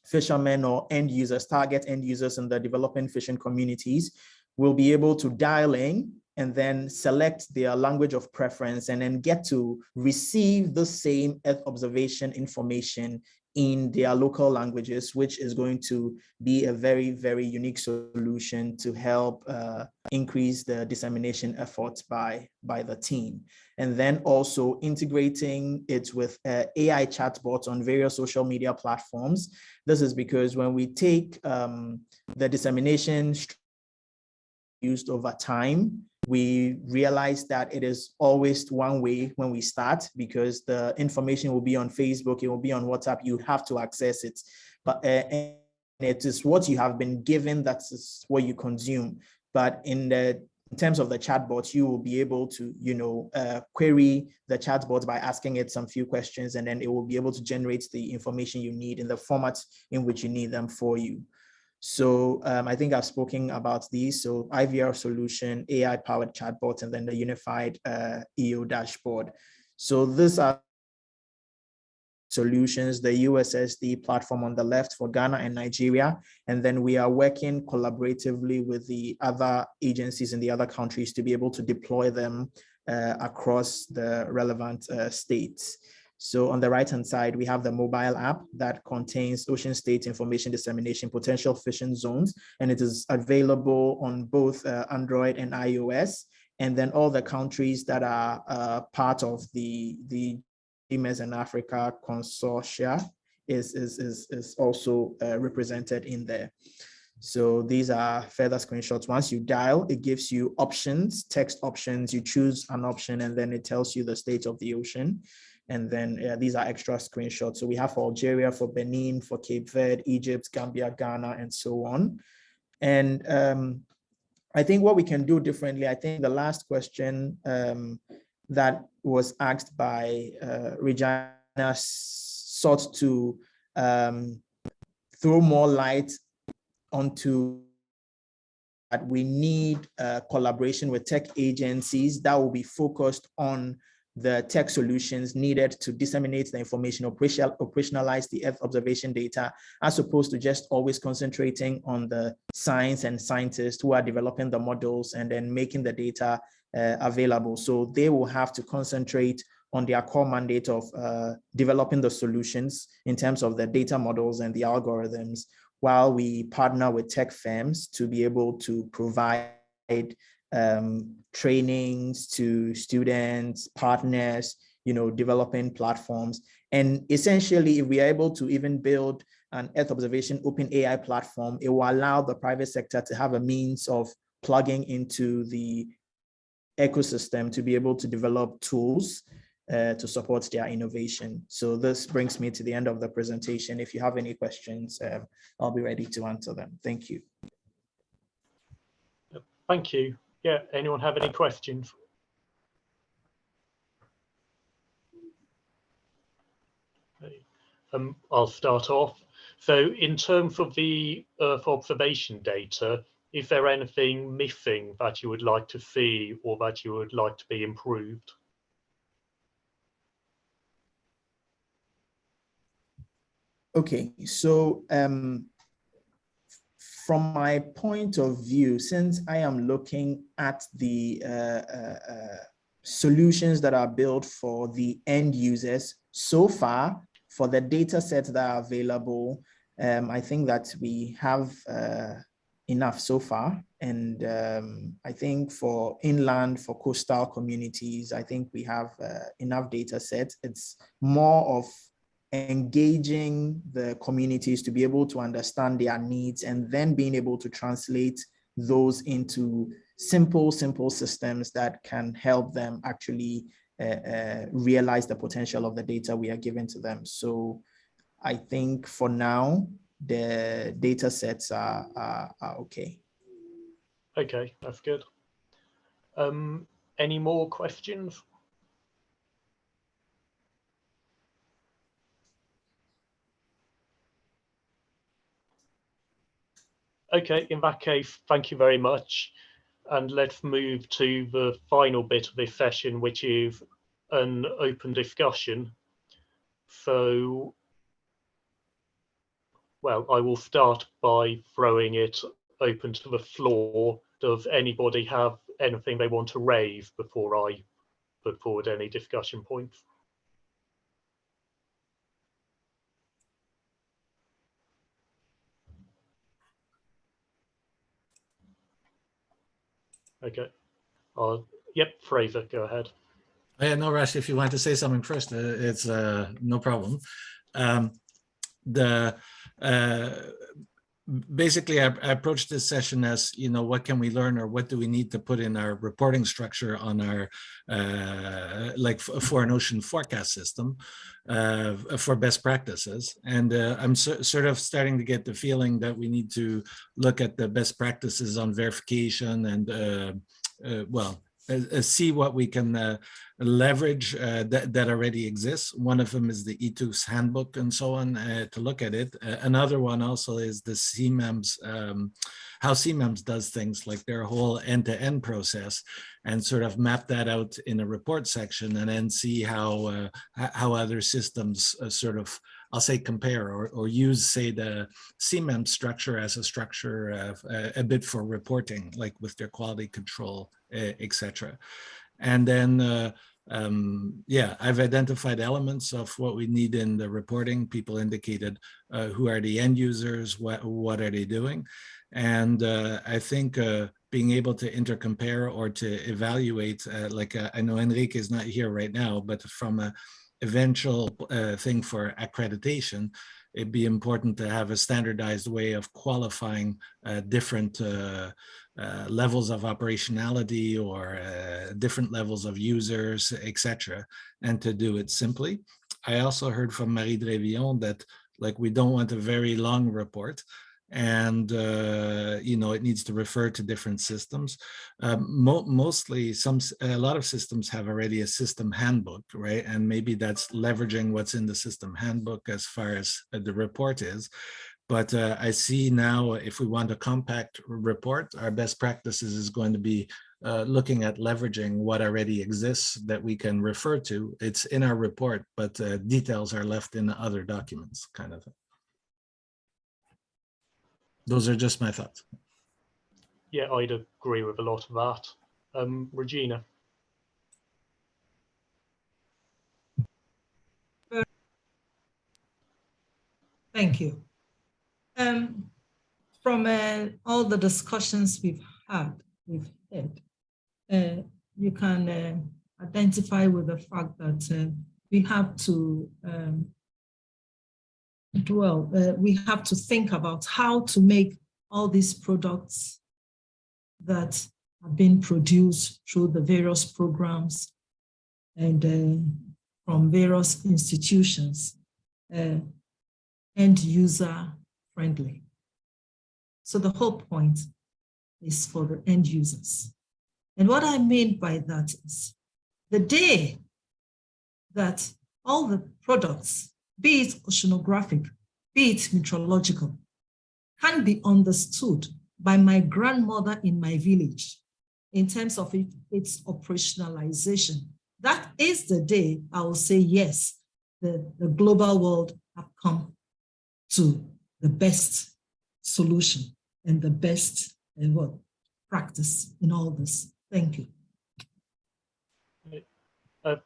fishermen or end users, target end users in the developing fishing communities will be able to dial in and then select their language of preference and then get to receive the same Earth observation information in their local languages, which is going to be a very, very unique solution to help increase the dissemination efforts by the team. And then also integrating it with AI chatbots on various social media platforms. This is because when we take the dissemination used over time, we realize that it is always one way when we start, because the information will be on Facebook, it will be on WhatsApp, you have to access it. But it is what you have been given, that is what you consume. But in terms of the chatbots, you will be able to, query the chatbot by asking it some few questions, and then it will be able to generate the information you need in the format in which you need them for you. So I think I've spoken about these. So IVR solution, AI-powered chatbot, and then the unified EO dashboard. So these are solutions, the USSD platform on the left for Ghana and Nigeria. And then we are working collaboratively with the other agencies in the other countries to be able to deploy them across the relevant states. So on the right-hand side, we have the mobile app that contains ocean state information dissemination, potential fishing zones, and it is available on both Android and iOS. And then all the countries that are part of the GMS and Africa consortia is also represented in there. So these are further screenshots. Once you dial, it gives you options, text options. You choose an option, and then it tells you the state of the ocean. And then these are extra screenshots. So we have for Algeria, for Benin, for Cape Verde, Egypt, Gambia, Ghana, and so on. And I think what we can do differently, I think the last question that was asked by Regina sought to throw more light onto that. We need collaboration with tech agencies that will be focused on the tech solutions needed to disseminate the information, operationalize the Earth observation data, as opposed to just always concentrating on the science and scientists who are developing the models and then making the data available. So they will have to concentrate on their core mandate of developing the solutions in terms of the data models and the algorithms, while we partner with tech firms to be able to provide trainings to students, partners, developing platforms. And essentially, if we are able to even build an Earth observation open AI platform, it will allow the private sector to have a means of plugging into the ecosystem to be able to develop tools to support their innovation. So this brings me to the end of the presentation. If you have any questions, I'll be ready to answer them. Thank you. Thank you. Yeah, anyone have any questions? I'll start off. So in terms of the Earth observation data, is there anything missing that you would like to see or that you would like to be improved? Okay, so from my point of view, since I am looking at the solutions that are built for the end users, so far, for the data sets that are available, I think that we have enough so far. And I think for inland, for coastal communities, I think we have enough data sets. It's more of engaging the communities to be able to understand their needs and then being able to translate those into simple systems that can help them actually realize the potential of the data we are giving to them. So I think for now, the data sets are okay. Okay, that's good. Any more questions? Okay, in that case, thank you very much. And let's move to the final bit of this session, which is an open discussion. So, well, I will start by throwing it open to the floor. Does anybody have anything they want to raise before I put forward any discussion points? Okay. Yep, Fraser, go ahead. Yeah, no rush. If you want to say something first, it's no problem. Basically, I approached this session as, what can we learn or what do we need to put in our reporting structure on our, for an ocean forecast system for best practices. And I'm sort of starting to get the feeling that we need to look at the best practices on verification and, see what we can leverage that already exists. One of them is the ETUS handbook and so on to look at it. Another one also is the CMEMS, how CMEMS does things, like their whole end-to-end process, and sort of map that out in a report section and then see how other systems sort of, I'll say, compare or use, say, the CMEMS structure as a structure a bit for reporting, like with their quality control, etc. And then, I've identified elements of what we need in the reporting. People indicated who are the end users, what are they doing. And I think being able to intercompare or to evaluate, I know Enrique is not here right now, but from a eventual thing for accreditation, it'd be important to have a standardized way of qualifying different levels of operationality or different levels of users, etc., and to do it simply. I also heard from Marie Drevillon that we don't want a very long report, and it needs to refer to different systems. Mostly, a lot of systems have already a system handbook, right? And maybe that's leveraging what's in the system handbook as far as the report is. But I see now if we want a compact report, our best practices is going to be looking at leveraging what already exists that we can refer to. It's in our report, but details are left in other documents, kind of thing. Those are just my thoughts. Yeah, I'd agree with a lot of that. Regina. Thank you. From all the discussions we've had, you can identify with the fact that we have to we have to think about how to make all these products that have been produced through the various programs and from various institutions end user friendly. So the whole point is for the end users. And what I mean by that is the day that all the products, be it oceanographic, be it meteorological, can be understood by my grandmother in my village in terms of its operationalization, that is the day I will say, yes, the global world have come to the best solution and the best practice in all this. Thank you.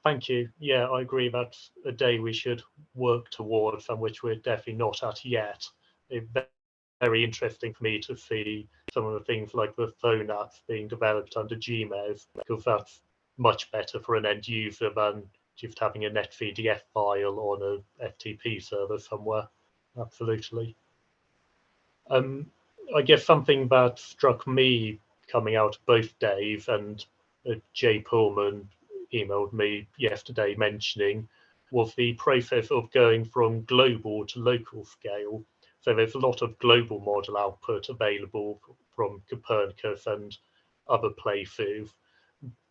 Thank you. Yeah, I agree that's a day we should work towards and which we're definitely not at yet. It's very interesting for me to see some of the things like the phone apps being developed under Gmail, because that's much better for an end user than just having a NetVDF file on a FTP server somewhere. Absolutely. I guess something that struck me coming out of both days, and Jay Pullman emailed me yesterday mentioning, was the process of going from global to local scale. So there's a lot of global model output available from Copernicus and other places,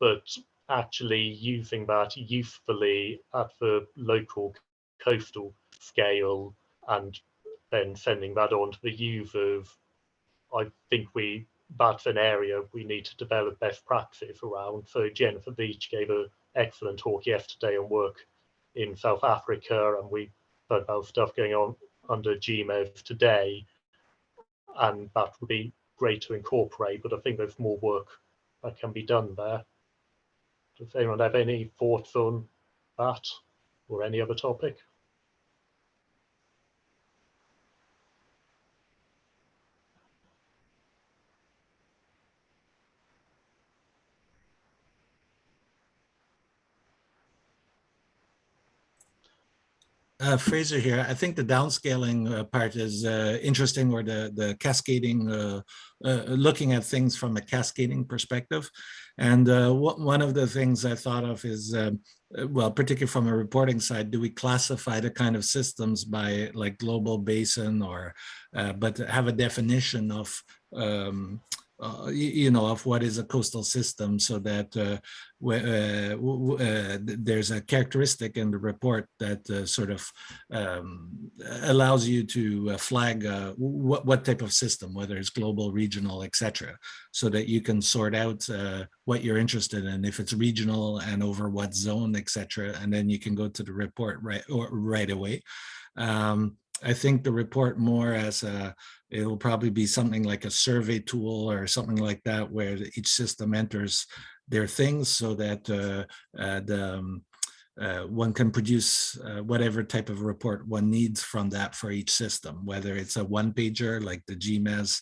but actually using that usefully at the local coastal scale and then sending that on to the users, I think that's an area we need to develop best practice around. So Jennifer Beach gave an excellent talk yesterday on work in South Africa, and we heard about stuff going on under GMEV today, and that would be great to incorporate, but I think there's more work that can be done there. Does anyone have any thoughts on that or any other topic? Fraser here. I think the downscaling part is interesting, or the cascading, looking at things from a cascading perspective. And one of the things I thought of is, well, particularly from a reporting side, do we classify the kind of systems by like global basin, or but have a definition of you know, of what is a coastal system, so that there's a characteristic in the report that sort of allows you to flag what type of system, whether it's global, regional, etc., so that you can sort out what you're interested in, if it's regional and over what zone, etc., and then you can go to the report right away. I think the report more as it'll probably be something like a survey tool or something like that, where each system enters their things, so that one can produce whatever type of report one needs from that for each system, whether it's a one-pager like the GMES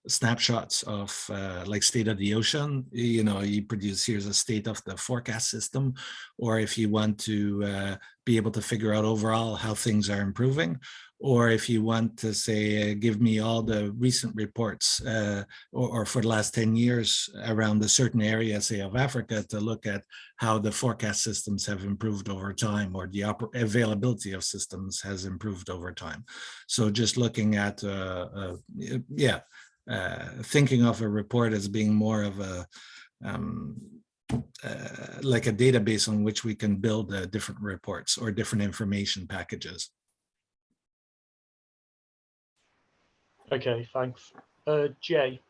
snapshots of like state of the ocean, you know, you produce, here's a state of the forecast system, or if you want to be able to figure out overall how things are improving, or if you want to say, give me all the recent reports or for the last 10 years around a certain area, say of Africa, to look at how the forecast systems have improved over time, or the availability of systems has improved over time. So just looking at, thinking of a report as being more of a, like a database on which we can build different reports or different information packages. Okay, thanks. Jay.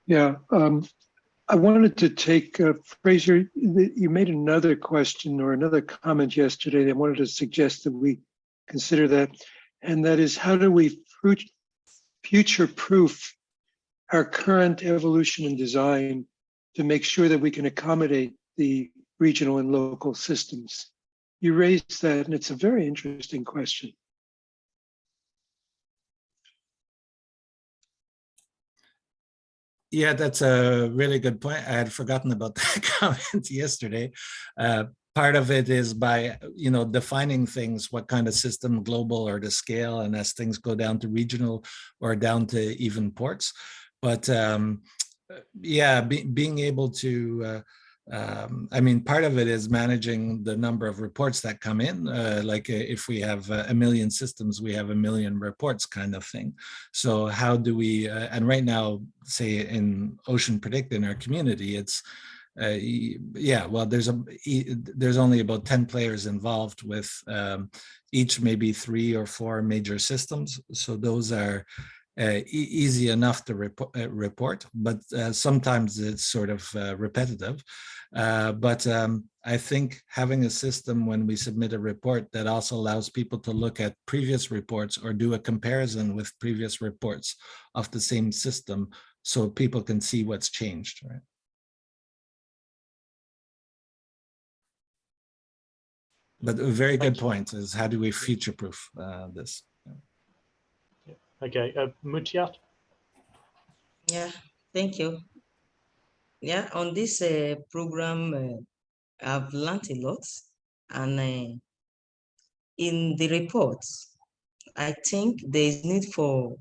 Yeah, I wanted to take, Fraser, you made another question or another comment yesterday that I wanted to suggest that we consider that, and that is, how do we future-proof our current evolution and design to make sure that we can accommodate the regional and local systems? You raised that, and it's a very interesting question. Yeah, that's a really good point. I had forgotten about that comment yesterday. Part of it is by, defining things, what kind of system, global or the scale, and as things go down to regional or down to even ports. But yeah, being able to, part of it is managing the number of reports that come in. Like if we have a million systems, we have a million reports kind of thing. So how do we, and right now, say in Ocean Predict in our community, it's, there's only about 10 players involved with each maybe 3 or 4 major systems. So those are easy enough to report, but sometimes it's sort of repetitive. But I think having a system when we submit a report that also allows people to look at previous reports or do a comparison with previous reports of the same system so people can see what's changed, right? But a very good point is, how do we future-proof this? Okay, Mutiat. Yeah, thank you. Yeah, on this program, I've learned a lot, and in the reports, I think there is need for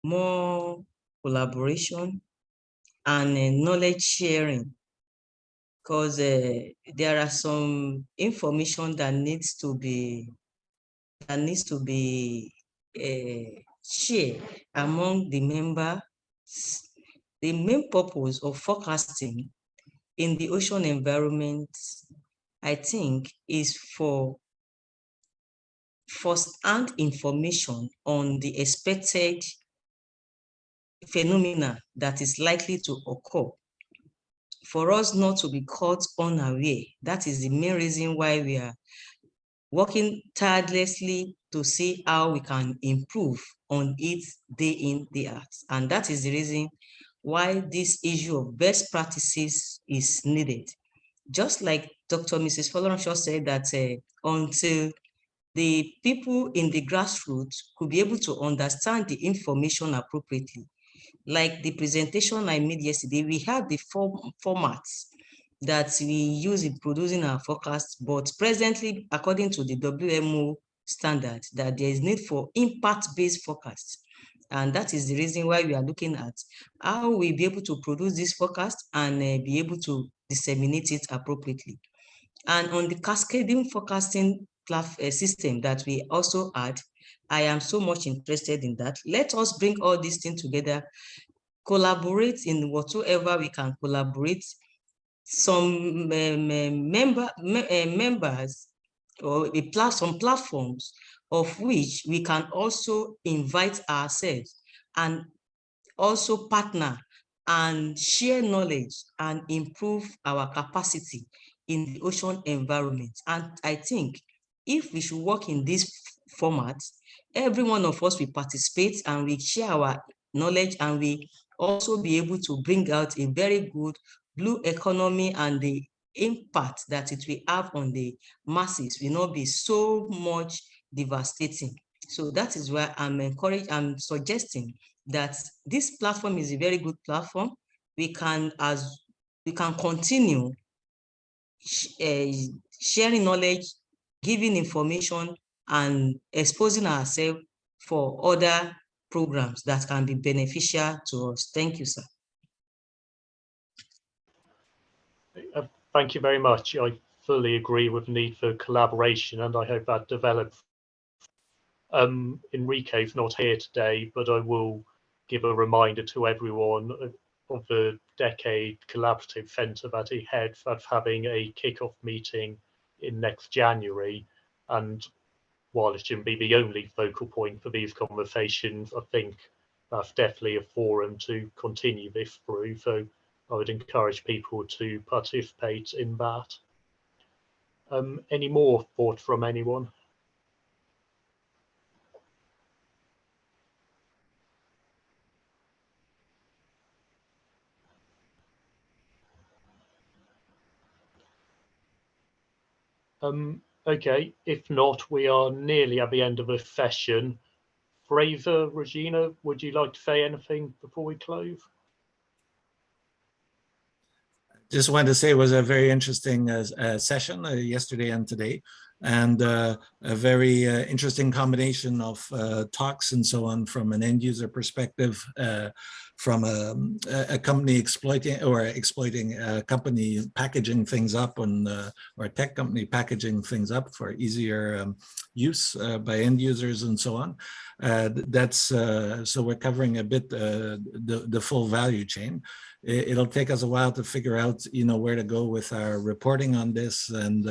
more collaboration and knowledge sharing, because there are some information that needs to be shared among the members. The main purpose of forecasting in the ocean environment, I think, is for first-hand information on the expected phenomena that is likely to occur, for us not to be caught unaware. That is the main reason why we are working tirelessly to see how we can improve on it day in, day out. And that is the reason why this issue of best practices is needed. Just like Dr. Mrs. Folorenshaw said, that until the people in the grassroots could be able to understand the information appropriately, like the presentation I made yesterday, we had the formats that we use in producing our forecasts, but presently, according to the WMO standard, that there is need for impact-based forecasts. And that is the reason why we are looking at how we'll be able to produce this forecast and be able to disseminate it appropriately. And on the cascading forecasting system that we also add, I am so much interested in that. Let us bring all these things together, collaborate in whatsoever we can collaborate. Some members or some platforms of which we can also invite ourselves and also partner and share knowledge and improve our capacity in the ocean environment. And I think if we should work in this format, every one of us will participate and we share our knowledge, and we also be able to bring out a very good blue economy, and the impact that it will have on the masses will not be so much devastating. So that is why I'm suggesting that this platform is a very good platform. We can continue sharing knowledge, giving information, and exposing ourselves for other programs that can be beneficial to us. Thank you, sir. Thank you very much. I fully agree with the need for collaboration, and I hope that develops. Enrique's not here today, but I will give a reminder to everyone of the Decade Collaborative Centre that he heads, that's having a kick-off meeting in next January. And while it shouldn't be the only focal point for these conversations, I think that's definitely a forum to continue this through. So I would encourage people to participate in that. Any more thoughts from anyone? Okay, if not, we are nearly at the end of the session. Fraser, Regina, would you like to say anything before we close? Just wanted to say it was a very interesting session yesterday and today, and a very interesting combination of talks and so on from an end user perspective, from a company exploiting a company packaging things up or a tech company packaging things up for easier use by end users and so on. So we're covering a bit the full value chain. It'll take us a while to figure out, where to go with our reporting on this and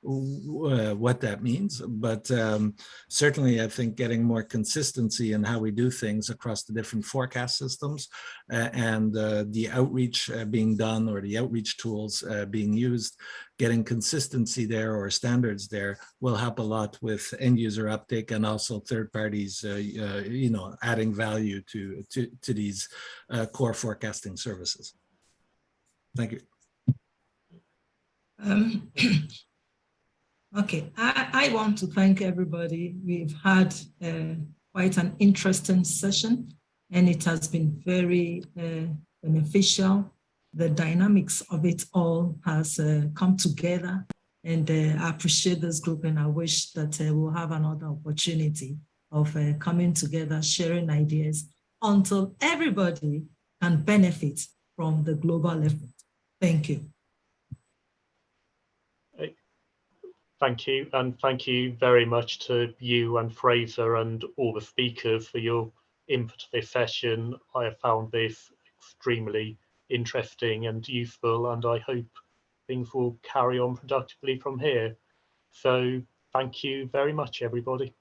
what that means. But certainly, I think getting more consistency in how we do things across the different forecast systems and the outreach being done or the outreach tools being used, getting consistency there or standards there will help a lot with end user uptake and also third parties, adding value to these core forecasting services. Thank you. Okay, I want to thank everybody. We've had quite an interesting session, and it has been very beneficial. The dynamics of it all has come together, and I appreciate this group, and I wish that we'll have another opportunity of coming together, sharing ideas until everybody can benefit from the global effort. Thank you. Thank you, and thank you very much to you and Fraser and all the speakers for your input to this session. I have found this extremely interesting and useful, and I hope things will carry on productively from here. So thank you very much, everybody.